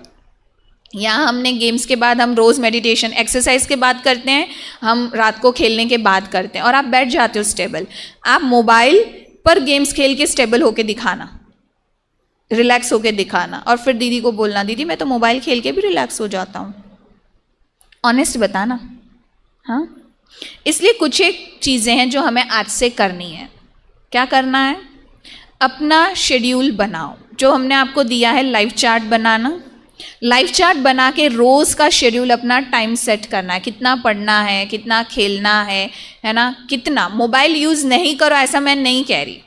यहाँ हमने गेम्स के बाद हम रोज़ मेडिटेशन एक्सरसाइज के बाद करते हैं, हम रात को खेलने के बाद करते हैं, और आप बैठ जाते हो स्टेबल। आप मोबाइल पर गेम्स खेल के स्टेबल होके दिखाना, रिलैक्स होके दिखाना, और फिर दीदी को बोलना दीदी मैं तो मोबाइल खेल के भी रिलैक्स हो जाता हूँ। ऑनेस्ट बताना। हाँ, इसलिए कुछ एक चीज़ें हैं जो हमें आज से करनी है। क्या करना है? अपना शेड्यूल बनाओ, जो हमने आपको दिया है लाइफ चार्ट बनाना। लाइफ चार्ट बना के रोज़ का शेड्यूल अपना टाइम सेट करना है, कितना पढ़ना है, कितना खेलना है ना, कितना मोबाइल यूज़ नहीं करो ऐसा मैं नहीं कह रही,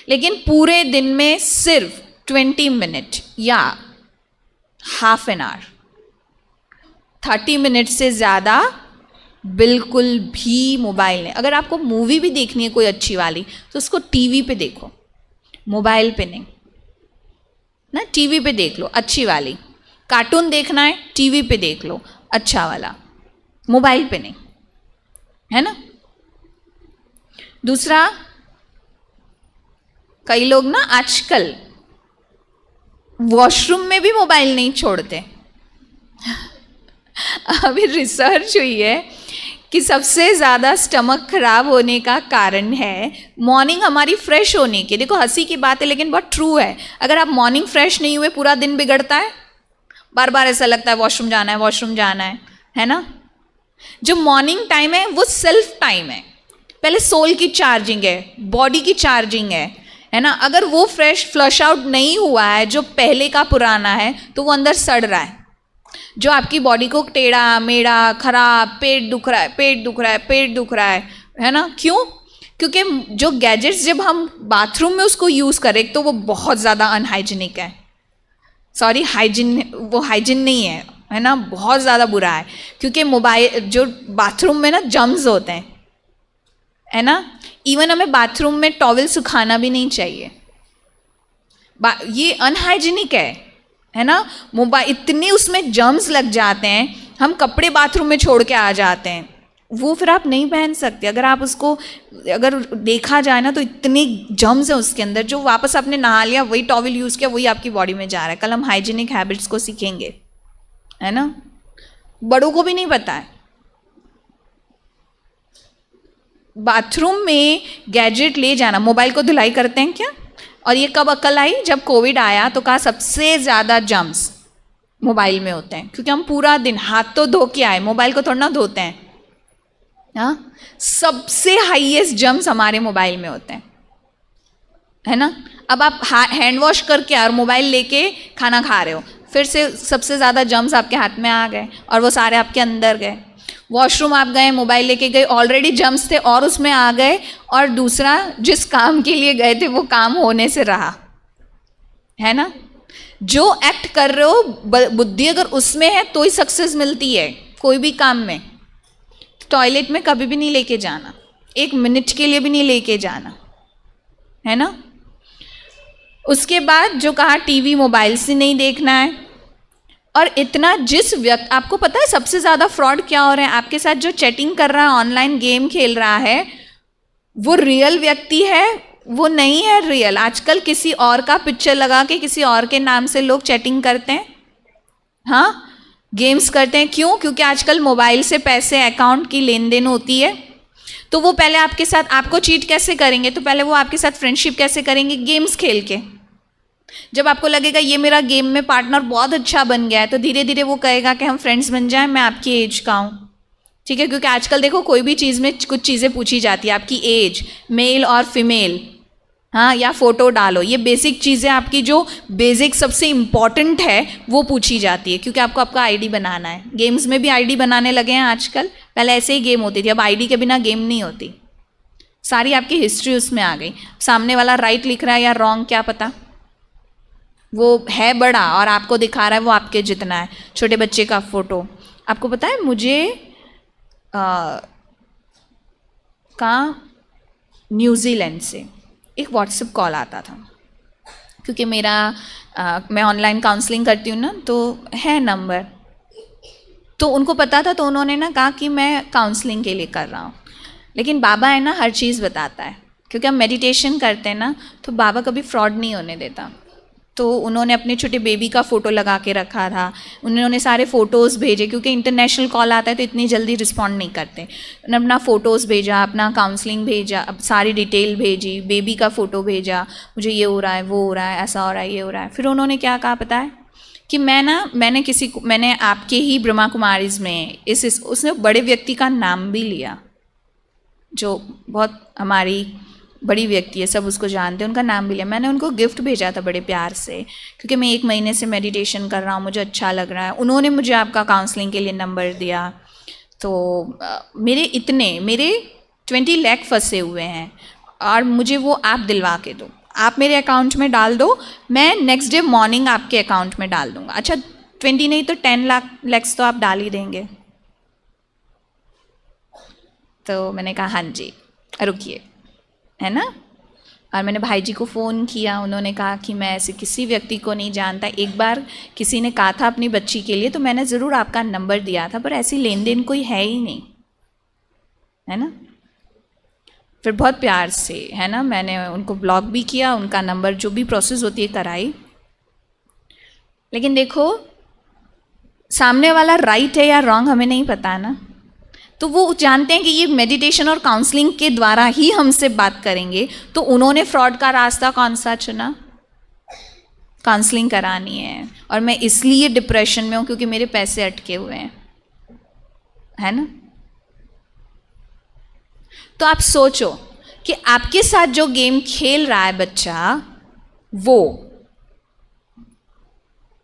लेकिन पूरे दिन में सिर्फ 20 मिनट या हाफ एन आवर, 30 मिनट से ज़्यादा बिल्कुल भी मोबाइल नहीं। अगर आपको मूवी भी देखनी है कोई अच्छी वाली तो उसको टीवी पे देखो, मोबाइल पे नहीं ना। टीवी पे देख लो अच्छी वाली, कार्टून देखना है टीवी पे देख लो अच्छा वाला, मोबाइल पे नहीं, है ना। दूसरा, कई लोग ना आजकल वॉशरूम में भी मोबाइल नहीं छोड़ते। अभी रिसर्च हुई है कि सबसे ज़्यादा स्टमक खराब होने का कारण है मॉर्निंग हमारी फ्रेश होने की। देखो हंसी की बात है लेकिन बहुत ट्रू है। अगर आप मॉर्निंग फ्रेश नहीं हुए पूरा दिन बिगड़ता है, बार बार ऐसा लगता है वॉशरूम जाना है, वॉशरूम जाना है ना। जो मॉर्निंग टाइम है वो सेल्फ टाइम है, पहले सोल की चार्जिंग है, बॉडी की चार्जिंग है ना। अगर वो फ्रेश फ्लश आउट नहीं हुआ है जो पहले का पुराना है तो वो अंदर सड़ रहा है, जो आपकी बॉडी को टेढ़ा मेढ़ा खराब, पेट दुख रहा है, पेट दुख रहा है, पेट दुख रहा है ना। क्यों? क्योंकि जो गैजेट्स जब हम बाथरूम में उसको यूज़ करें तो वो बहुत ज़्यादा अनहाइजीनिक है, सॉरी हाइजीन, वो हाइजीन नहीं है ना, बहुत ज़्यादा बुरा है। क्योंकि मोबाइल जो बाथरूम में ना जर्म्स होते हैं, है ना। इवन हमें बाथरूम में टॉवल सुखाना भी नहीं चाहिए, ये अनहाइजीनिक है ना। मोबाइल इतने उसमें जर्म्स लग जाते हैं, हम कपड़े बाथरूम में छोड़ के आ जाते हैं, वो फिर आप नहीं पहन सकते। अगर आप उसको अगर देखा जाए ना तो इतने जर्म्स हैं उसके अंदर, जो वापस आपने नहा लिया वही टॉवल यूज़ किया वही आपकी बॉडी में जा रहा है। कल हम हाइजीनिक हैबिट्स को सीखेंगे, है ना। बड़ों को भी नहीं पता है। बाथरूम में गैजेट ले जाना, मोबाइल को धुलाई करते हैं क्या? और ये कब अकल आई? जब कोविड आया तो कहा सबसे ज़्यादा जर्म्स मोबाइल में होते हैं, क्योंकि हम पूरा दिन हाथ तो धो के आए, मोबाइल को थोड़ा ना धोते हैं। हाँ, सबसे हाईएस्ट जर्म्स हमारे मोबाइल में होते हैं, है ना। अब आप हैंड वॉश करके और मोबाइल लेके खाना खा रहे हो, फिर से सबसे ज़्यादा जर्म्स आपके हाथ में आ गए और वो सारे आपके अंदर गए। वॉशरूम आप गए, मोबाइल लेके गए, ऑलरेडी जर्म्स थे और उसमें आ गए, और दूसरा जिस काम के लिए गए थे वो काम होने से रहा, है ना। जो एक्ट कर रहे हो बुद्धि अगर उसमें है तो ही सक्सेस मिलती है कोई भी काम में। टॉयलेट में कभी भी नहीं लेके जाना, 1 मिनट के लिए भी नहीं लेके जाना, है ना। उसके बाद जो कहा टीवी मोबाइल से नहीं देखना है। और इतना जिस व्यक्ति, आपको पता है सबसे ज़्यादा फ्रॉड क्या हो रहे हैं आपके साथ? जो चैटिंग कर रहा है, ऑनलाइन गेम खेल रहा है, वो रियल व्यक्ति है? वो नहीं है रियल। आजकल किसी और का पिक्चर लगा के किसी और के नाम से लोग चैटिंग करते हैं, हाँ, गेम्स करते हैं। क्यों? क्योंकि आजकल मोबाइल से पैसे, अकाउंट की लेन देन होती है। तो वो पहले आपके साथ, आपको चीट कैसे करेंगे? तो पहले वो आपके साथ फ्रेंडशिप कैसे करेंगे? गेम्स खेल के। जब आपको लगेगा ये मेरा गेम में पार्टनर बहुत अच्छा बन गया है तो धीरे धीरे वो कहेगा कि हम फ्रेंड्स बन जाएं, मैं आपकी एज का हूँ, ठीक है। क्योंकि आजकल देखो कोई भी चीज़ में कुछ चीज़ें पूछी जाती है, आपकी एज, मेल और फीमेल, हाँ, या फोटो डालो, ये बेसिक चीज़ें आपकी जो बेसिक सबसे इम्पॉर्टेंट है वो पूछी जाती है, क्योंकि आपको आपका आईडी बनाना है। गेम्स में भी आईडी बनाने लगे हैं आजकल, पहले ऐसे ही गेम होती थी, अब आईडी के बिना गेम नहीं होती। सारी आपकी हिस्ट्री उसमें आ गई। सामने वाला राइट लिख रहा है या रॉन्ग क्या पता, वो है बड़ा और आपको दिखा रहा है वो आपके जितना है। छोटे बच्चे का फ़ोटो, आपको पता है मुझे कहाँ, न्यूजीलैंड से एक व्हाट्सएप कॉल आता था, क्योंकि मेरा मैं ऑनलाइन काउंसलिंग करती हूँ ना, तो है नंबर, तो उनको पता था, तो उन्होंने ना कहा कि मैं काउंसलिंग के लिए कर रहा हूँ। लेकिन बाबा है ना हर चीज़ बताता है, क्योंकि हम मेडिटेशन करते हैं ना, तो बाबा कभी फ्रॉड नहीं होने देता। तो उन्होंने अपने छोटे बेबी का फ़ोटो लगा के रखा था, उन्होंने सारे फ़ोटोज़ भेजे, क्योंकि इंटरनेशनल कॉल आता है तो इतनी जल्दी रिस्पॉन्ड नहीं करते। उन्होंने अपना फ़ोटोज़ भेजा, अपना काउंसलिंग भेजा, अब सारी डिटेल भेजी, बेबी का फ़ोटो भेजा, मुझे ये हो रहा है, वो हो रहा है, ऐसा हो रहा है, ये हो रहा है। फिर उन्होंने क्या कहा पता है कि मैंने आपके ही ब्रह्मा कुमारीज़ में उसने बड़े व्यक्ति का नाम भी लिया, जो बहुत हमारी बड़ी व्यक्ति है, सब उसको जानते हैं, उनका नाम भी लिया। मैंने उनको गिफ्ट भेजा था बड़े प्यार से, क्योंकि मैं 1 महीने से मेडिटेशन कर रहा हूँ, मुझे अच्छा लग रहा है। उन्होंने मुझे आपका काउंसलिंग के लिए नंबर दिया। तो मेरे 20 लाख फंसे हुए हैं और मुझे वो आप दिलवा के दो, आप मेरे अकाउंट में डाल दो, मैं नेक्स्ट डे मॉर्निंग आपके अकाउंट में डाल दूँगा। अच्छा 20 नहीं तो 10 लाख तो आप डाल ही देंगे। तो मैंने कहा हाँ जी, रुकिए, है ना। और मैंने भाई जी को फ़ोन किया, उन्होंने कहा कि मैं ऐसे किसी व्यक्ति को नहीं जानता, एक बार किसी ने कहा था अपनी बच्ची के लिए, तो मैंने ज़रूर आपका नंबर दिया था, पर ऐसी लेन देन कोई है ही नहीं, है ना। फिर बहुत प्यार से, है ना, मैंने उनको ब्लॉक भी किया, उनका नंबर जो भी प्रोसेस होती है कराई। लेकिन देखो सामने वाला राइट है या रॉन्ग हमें नहीं पता है ना, तो वो जानते हैं कि ये मेडिटेशन और काउंसलिंग के द्वारा ही हमसे बात करेंगे, तो उन्होंने फ्रॉड का रास्ता कौन सा चुना? काउंसलिंग करानी है, और मैं इसलिए डिप्रेशन में हूँ क्योंकि मेरे पैसे अटके हुए हैं, है ना। तो आप सोचो कि आपके साथ जो गेम खेल रहा है बच्चा, वो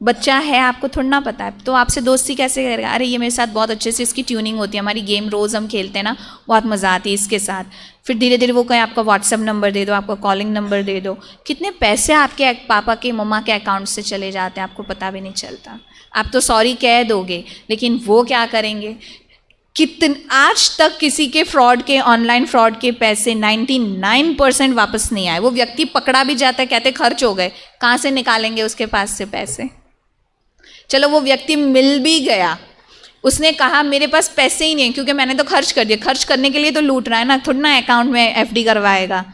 बच्चा है, आपको थोड़ा ना पता है, तो आपसे दोस्ती कैसे करेगा? अरे ये मेरे साथ बहुत अच्छे से इसकी ट्यूनिंग होती है, हमारी गेम रोज़ हम खेलते हैं ना, बहुत मज़ा आती है इसके साथ। फिर धीरे धीरे वो कहे आपका व्हाट्सएप नंबर दे दो, आपका कॉलिंग नंबर दे दो, कितने पैसे आपके पापा के मम्मा के अकाउंट से चले जाते हैं, आपको पता भी नहीं चलता। आप तो सॉरी कह दोगे, लेकिन वो क्या करेंगे? आज तक किसी के फ्रॉड के, ऑनलाइन फ्रॉड के पैसे 99% वापस नहीं आए। वो व्यक्ति पकड़ा भी जाता है, कहते खर्च हो गए, कहाँ से निकालेंगे उसके पास से पैसे? चलो वो व्यक्ति मिल भी गया, उसने कहा मेरे पास पैसे ही नहीं, क्योंकि मैंने तो खर्च कर दिया, खर्च करने के लिए तो लूट रहा है ना, थोड़ा ना अकाउंट में एफडी करवाएगा।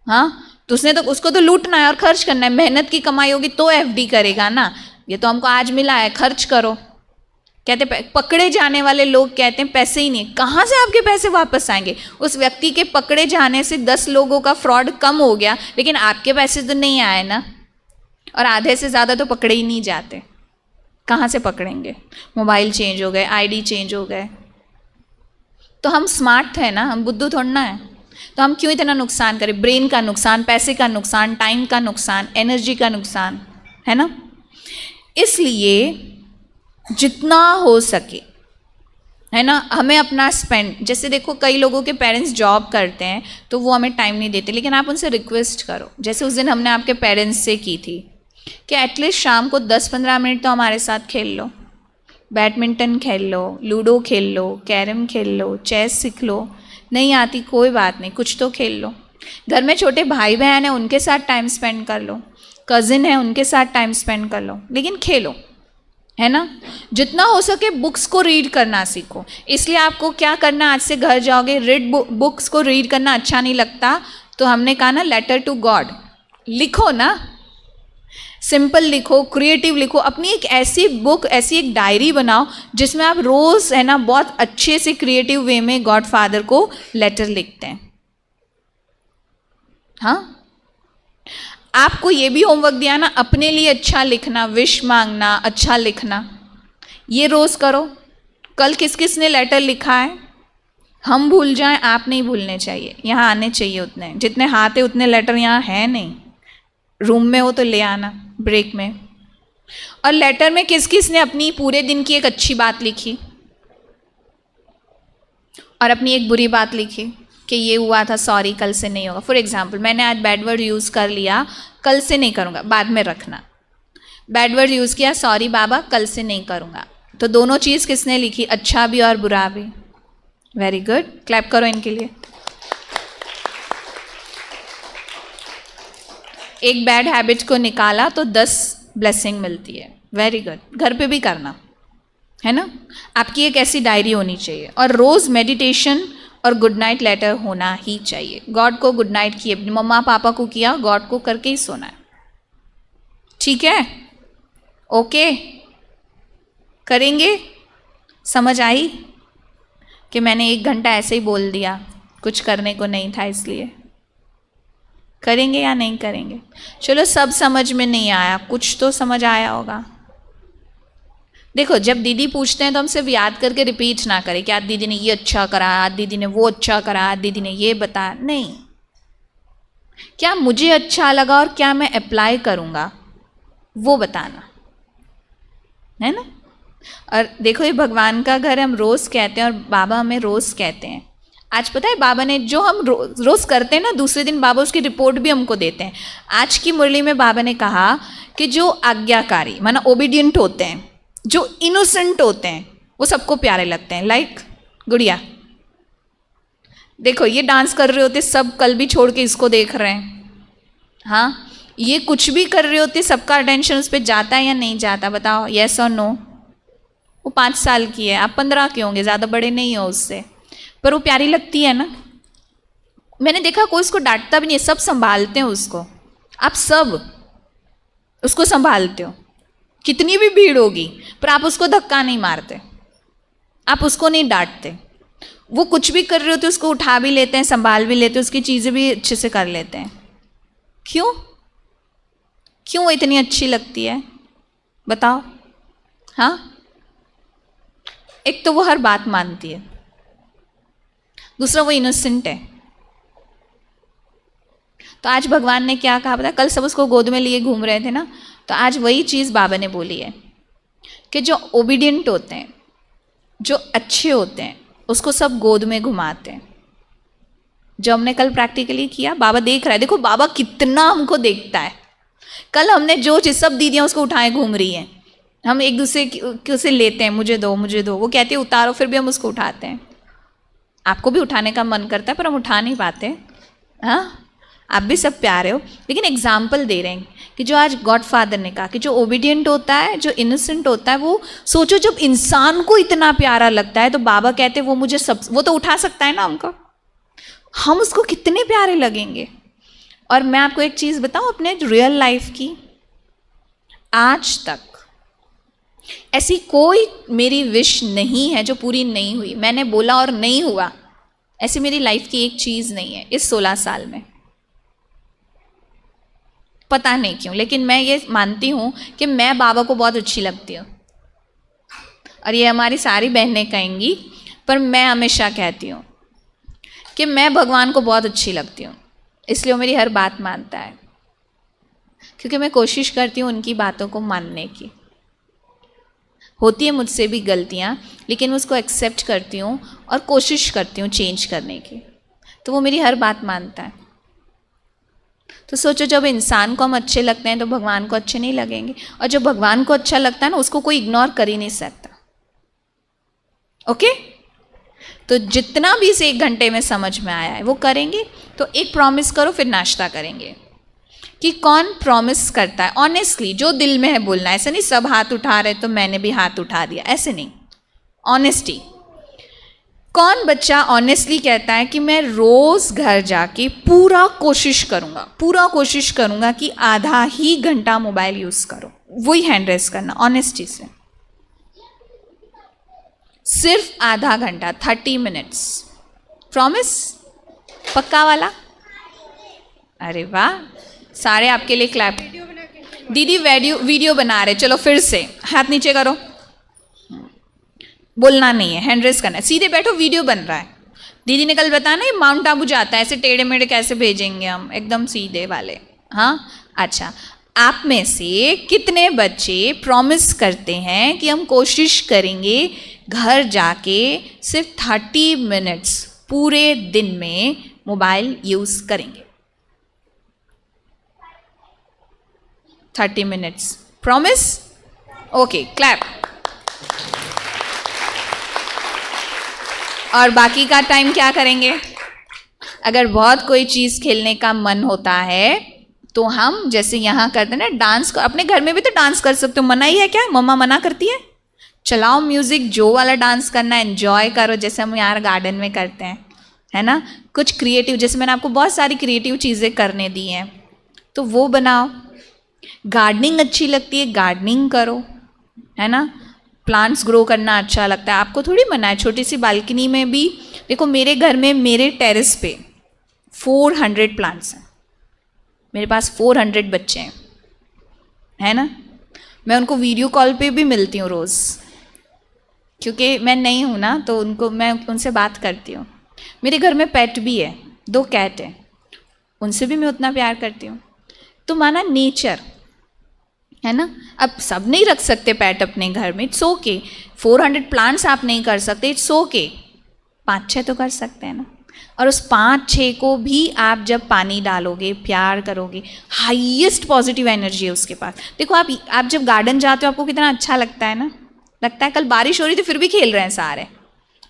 हाँ, तो उसको तो लूटना है और खर्च करना है, मेहनत की कमाई होगी तो एफडी करेगा ना। ये तो हमको आज मिला है, खर्च करो। कहते पकड़े जाने वाले लोग कहते हैं पैसे ही नहीं, कहाँ से आपके पैसे वापस आएंगे? उस व्यक्ति के पकड़े जाने से 10 लोगों का फ्रॉड कम हो गया, लेकिन आपके पैसे तो नहीं आए ना, और आधे से ज़्यादा तो पकड़े ही नहीं जाते। कहाँ से पकड़ेंगे? मोबाइल चेंज हो गए, आईडी चेंज हो गए। तो हम स्मार्ट थे ना, हम बुद्धू थोड़ा ना है, तो हम क्यों इतना नुकसान करें? ब्रेन का नुकसान, पैसे का नुकसान, टाइम का नुकसान, एनर्जी का नुकसान, है ना। इसलिए जितना हो सके, है ना, हमें अपना स्पेंड, जैसे देखो कई लोगों के पेरेंट्स जॉब करते हैं तो वो हमें टाइम नहीं देते, लेकिन आप उनसे रिक्वेस्ट करो, जैसे उस दिन हमने आपके पेरेंट्स से की थी कि एटलीस्ट शाम को 10-15 मिनट तो हमारे साथ खेल लो, बैडमिंटन खेल लो, लूडो खेल लो, कैरम खेल लो, चेस सीख लो, नहीं आती कोई बात नहीं, कुछ तो खेल लो। घर में छोटे भाई बहन हैं, उनके साथ टाइम स्पेंड कर लो, कज़िन है उनके साथ टाइम स्पेंड कर लो, लेकिन खेलो, है ना। जितना हो सके बुक्स को रीड करना सीखो। इसलिए आपको क्या करना, आज से घर जाओगे, रीड बुक्स को रीड करना अच्छा नहीं लगता तो हमने कहा ना, लेटर टू गॉड लिखो ना, सिंपल लिखो, क्रिएटिव लिखो, अपनी एक ऐसी बुक, ऐसी एक डायरी बनाओ जिसमें आप रोज़, है ना, बहुत अच्छे से क्रिएटिव वे में गॉड फादर को लेटर लिखते हैं। हाँ, आपको ये भी होमवर्क दिया ना, अपने लिए अच्छा लिखना, विश मांगना, अच्छा लिखना, ये रोज़ करो। कल किस किस ने लेटर लिखा है, हम भूल जाएं, आप नहीं भूलने चाहिए, यहाँ आने चाहिए उतने, जितने हाथ है उतने लेटर यहाँ है नहीं, रूम में हो तो ले आना ब्रेक में। और लेटर में किस किस ने अपनी पूरे दिन की एक अच्छी बात लिखी और अपनी एक बुरी बात लिखी कि ये हुआ था, सॉरी कल से नहीं होगा। फॉर एग्जाम्पल, मैंने आज बैड वर्ड यूज़ कर लिया, कल से नहीं करूँगा, बाद में रखना। बैड वर्ड यूज़ किया, सॉरी बाबा कल से नहीं करूँगा। तो दोनों चीज़ किसने लिखी, अच्छा भी और बुरा भी। वेरी गुड, क्लैप करो इनके लिए। एक बैड हैबिट को निकाला तो 10 ब्लेसिंग मिलती है। वेरी गुड, घर पे भी करना, है ना। आपकी एक ऐसी डायरी होनी चाहिए, और रोज़ मेडिटेशन और गुड नाइट लेटर होना ही चाहिए। गॉड को गुड नाइट किए, मम्मा पापा को किया, गॉड को करके ही सोना है, ठीक है, ओके, करेंगे? समझ आई कि मैंने 1 घंटा ऐसे ही बोल दिया, कुछ करने को नहीं था इसलिए? करेंगे या नहीं करेंगे? चलो, सब समझ में नहीं आया, कुछ तो समझ आया होगा। देखो, जब दीदी पूछते हैं तो हम सिर्फ याद करके रिपीट ना करें कि आज दीदी ने ये अच्छा करा, आज दीदी ने वो अच्छा करा, आज दीदी ने ये बताया, नहीं। क्या मुझे अच्छा लगा और क्या मैं अप्लाई करूँगा वो बताना है ना। और देखो, ये भगवान का घर हम रोज़ कहते हैं और बाबा हमें रोज़ कहते हैं। आज पता है बाबा ने जो हम रोज़ करते हैं ना, दूसरे दिन बाबा उसकी रिपोर्ट भी हमको देते हैं। आज की मुरली में बाबा ने कहा कि जो आज्ञाकारी माना ओबीडियंट होते हैं, जो इनोसेंट होते हैं, वो सबको प्यारे लगते हैं। लाइक गुड़िया, देखो ये डांस कर रहे होते, सब कल भी छोड़ के इसको देख रहे हैं। हाँ, ये कुछ भी कर रहे होते, सबका अटेंशन उस पर जाता है या नहीं जाता? बताओ, येस और नो। वो 5 साल की है, आप 15 के होंगे, ज़्यादा बड़े नहीं हो उससे, पर वो प्यारी लगती है ना। मैंने देखा कोई उसको डांटता भी नहीं है, सब संभालते हैं उसको। आप सब उसको संभालते हो, कितनी भी भीड़ होगी, पर आप उसको धक्का नहीं मारते, आप उसको नहीं डांटते। वो कुछ भी कर रहे होते उसको उठा भी लेते हैं, संभाल भी लेते हैं, उसकी चीज़ें भी अच्छे से कर लेते हैं। क्यों? क्यों वो इतनी अच्छी लगती है? बताओ। हाँ, एक तो वो हर बात मानती है, दूसरा वो इनोसेंट है। तो आज भगवान ने क्या कहा पता? कल सब उसको गोद में लिए घूम रहे थे ना, तो आज वही चीज़ बाबा ने बोली है कि जो ओबीडियंट होते हैं, जो अच्छे होते हैं, उसको सब गोद में घुमाते हैं। जो हमने कल प्रैक्टिकली किया, बाबा देख रहा है। देखो बाबा कितना हमको देखता है। कल हमने जो चीज़, सब दीदियाँ उसको उठाए घूम रही हैं, हम एक दूसरे से लेते हैं, मुझे दो मुझे दो, वो कहती है उतारो, फिर भी हम उसको उठाते हैं। आपको भी उठाने का मन करता है पर हम उठा नहीं पाते। हाँ, आप भी सब प्यारे हो, लेकिन एग्जाम्पल दे रहे हैं कि जो आज गॉड फादर ने कहा कि जो ओबीडियंट होता है, जो इनोसेंट होता है, वो सोचो जब इंसान को इतना प्यारा लगता है, तो बाबा कहते हैं वो मुझे सब, वो तो उठा सकता है ना हमको, हम उसको कितने प्यारे लगेंगे। और मैं आपको एक चीज़ बताऊं अपने रियल लाइफ की, आज तक ऐसी कोई मेरी विश नहीं है जो पूरी नहीं हुई। मैंने बोला और नहीं हुआ, ऐसी मेरी लाइफ की एक चीज़ नहीं है इस 16 साल में। पता नहीं क्यों, लेकिन मैं ये मानती हूँ कि मैं बाबा को बहुत अच्छी लगती हूँ, और ये हमारी सारी बहनें कहेंगी, पर मैं हमेशा कहती हूँ कि मैं भगवान को बहुत अच्छी लगती हूँ, इसलिए वो मेरी हर बात मानता है, क्योंकि मैं कोशिश करती हूँ उनकी बातों को मानने की। होती है मुझसे भी गलतियाँ, लेकिन मैं उसको एक्सेप्ट करती हूँ और कोशिश करती हूँ चेंज करने की, तो वो मेरी हर बात मानता है। तो सोचो, जब इंसान को हम अच्छे लगते हैं तो भगवान को अच्छे नहीं लगेंगे, और जो भगवान को अच्छा लगता है ना, उसको कोई इग्नोर कर ही नहीं सकता। ओके? तो जितना भी इस 1 घंटे में समझ में आया है वो करेंगे। तो एक प्रॉमिस करो, फिर नाश्ता करेंगे। कि कौन प्रॉमिस करता है ऑनेस्टली, जो दिल में है बोलना। ऐसे नहीं सब हाथ उठा रहे तो मैंने भी हाथ उठा दिया, ऐसे नहीं। ऑनेस्टी। कौन बच्चा ऑनेस्टली कहता है कि मैं रोज घर जाके पूरा कोशिश करूंगा कि आधा ही घंटा मोबाइल यूज करो। वही हैंड रेस करना ऑनेस्टी से, सिर्फ आधा घंटा, 30 मिनट्स। प्रॉमिस? पक्का वाला? अरे वाह, सारे आपके लिए क्लैप। दीदी वीडियो बना रहे, चलो फिर से हाथ नीचे करो। बोलना नहीं है, हैंड रेस करना है, सीधे बैठो, वीडियो बन रहा है। दीदी ने कल बताया ना, ये माउंट आबू जाता है, ऐसे टेढ़े मेढ़े कैसे भेजेंगे हम, एकदम सीधे वाले। हाँ, अच्छा, आप में से कितने बच्चे प्रॉमिस करते हैं कि हम कोशिश करेंगे घर जाके सिर्फ 30 मिनट्स पूरे दिन में मोबाइल यूज करेंगे? 30 मिनट्स प्रॉमिस? Okay, clap. और बाकी का टाइम क्या करेंगे? अगर बहुत कोई चीज़ खेलने का मन होता है तो हम जैसे यहाँ करते हैं ना, डांस। अपने घर में भी तो डांस कर सकते हो, मना ही है क्या? मम्मा मना करती है? चलाओ म्यूजिक, जो वाला डांस करना है एंजॉय करो, जैसे हम यार गार्डन में करते हैं, है ना। कुछ क्रिएटिव, जैसे मैंने आपको बहुत सारी क्रिएटिव चीज़ें करने दी हैं, तो वो बनाओ। गार्डनिंग अच्छी लगती है, गार्डनिंग करो, है ना। प्लांट्स ग्रो करना अच्छा लगता है, आपको थोड़ी मना है। छोटी सी बालकनी में भी देखो, मेरे घर में मेरे टेरेस पे 400 प्लांट्स हैं, मेरे पास 400 बच्चे हैं, है ना। मैं उनको वीडियो कॉल पे भी मिलती हूँ रोज़, क्योंकि मैं नहीं हूँ ना, तो मैं उनसे बात करती हूँ। मेरे घर में पेट भी है, 2 कैट हैं, उनसे भी मैं उतना प्यार करती हूँ। तो माना नेचर, है ना। अब सब नहीं रख सकते पेट अपने घर में, इट्स ओके। 400 प्लांट्स आप नहीं कर सकते, इट्स ओके। 5-6 तो कर सकते हैं ना। और उस 5-6 को भी आप जब पानी डालोगे, प्यार करोगे, हाईएस्ट पॉजिटिव एनर्जी है उसके पास। देखो आप जब गार्डन जाते हो आपको कितना अच्छा लगता है ना, लगता है कल बारिश हो रही थी फिर भी खेल रहे हैं सारे,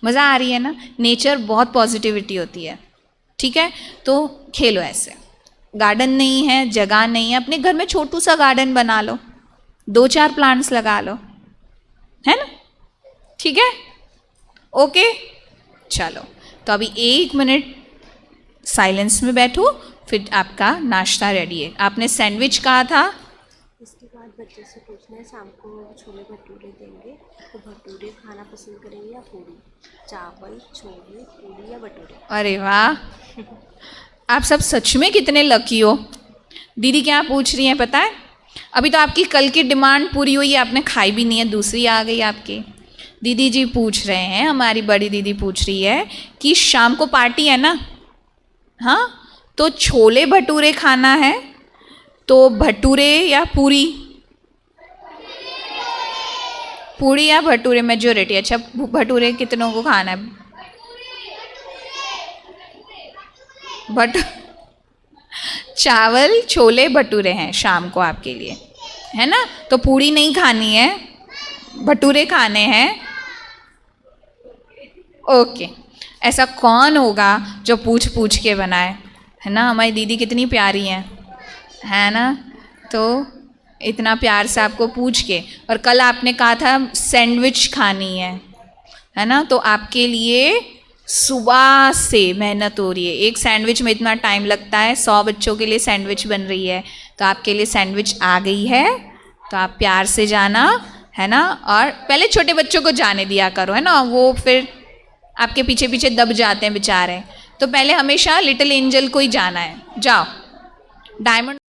मज़ा आ रही है ना। नेचर बहुत पॉजिटिविटी होती है, ठीक है। तो खेलो ऐसे। गार्डन नहीं है, जगह नहीं है, अपने घर में छोटू सा गार्डन बना लो, 2-4 प्लांट्स लगा लो, है ना, ठीक है, ओके। चलो, तो अभी 1 मिनट साइलेंस में बैठो, फिर आपका नाश्ता रेडी है। आपने सैंडविच कहा था, इसके बाद बच्चे से पूछना है शाम को छोले भटूरे देंगे तो भटूरे खाना पसंद करेंगे या पूरी, चावल छोले पूरी या भटूरे। अरे वाह, आप सब सच में कितने लकी हो। दीदी क्या पूछ रही हैं पता है, अभी तो आपकी कल की डिमांड पूरी हुई है, आपने खाई भी नहीं है, दूसरी आ गई आपकी। दीदी जी पूछ रहे हैं, हमारी बड़ी दीदी पूछ रही है कि शाम को पार्टी है ना, हाँ, तो छोले भटूरे खाना है तो भटूरे या पूरी, पूरी या भटूरे मेजोरिटी। अच्छा, भटूरे कितनों को खाना है? चावल छोले भटूरे हैं शाम को आपके लिए, है ना। तो पूरी नहीं खानी है, भटूरे खाने हैं, ओके। ऐसा कौन होगा जो पूछ पूछ के बनाए, है ना। हमारी दीदी कितनी प्यारी है ना। तो इतना प्यार से आपको पूछ के, और कल आपने कहा था सैंडविच खानी है ना। तो आपके लिए सुबह से मेहनत हो रही है, एक सैंडविच में इतना टाइम लगता है, 100 बच्चों के लिए सैंडविच बन रही है, तो आपके लिए सैंडविच आ गई है। तो आप प्यार से जाना, है ना। और पहले छोटे बच्चों को जाने दिया करो, है ना, वो फिर आपके पीछे पीछे दब जाते हैं बेचारे। तो पहले हमेशा लिटिल एंजल को ही जाना है, जाओ। डायमंड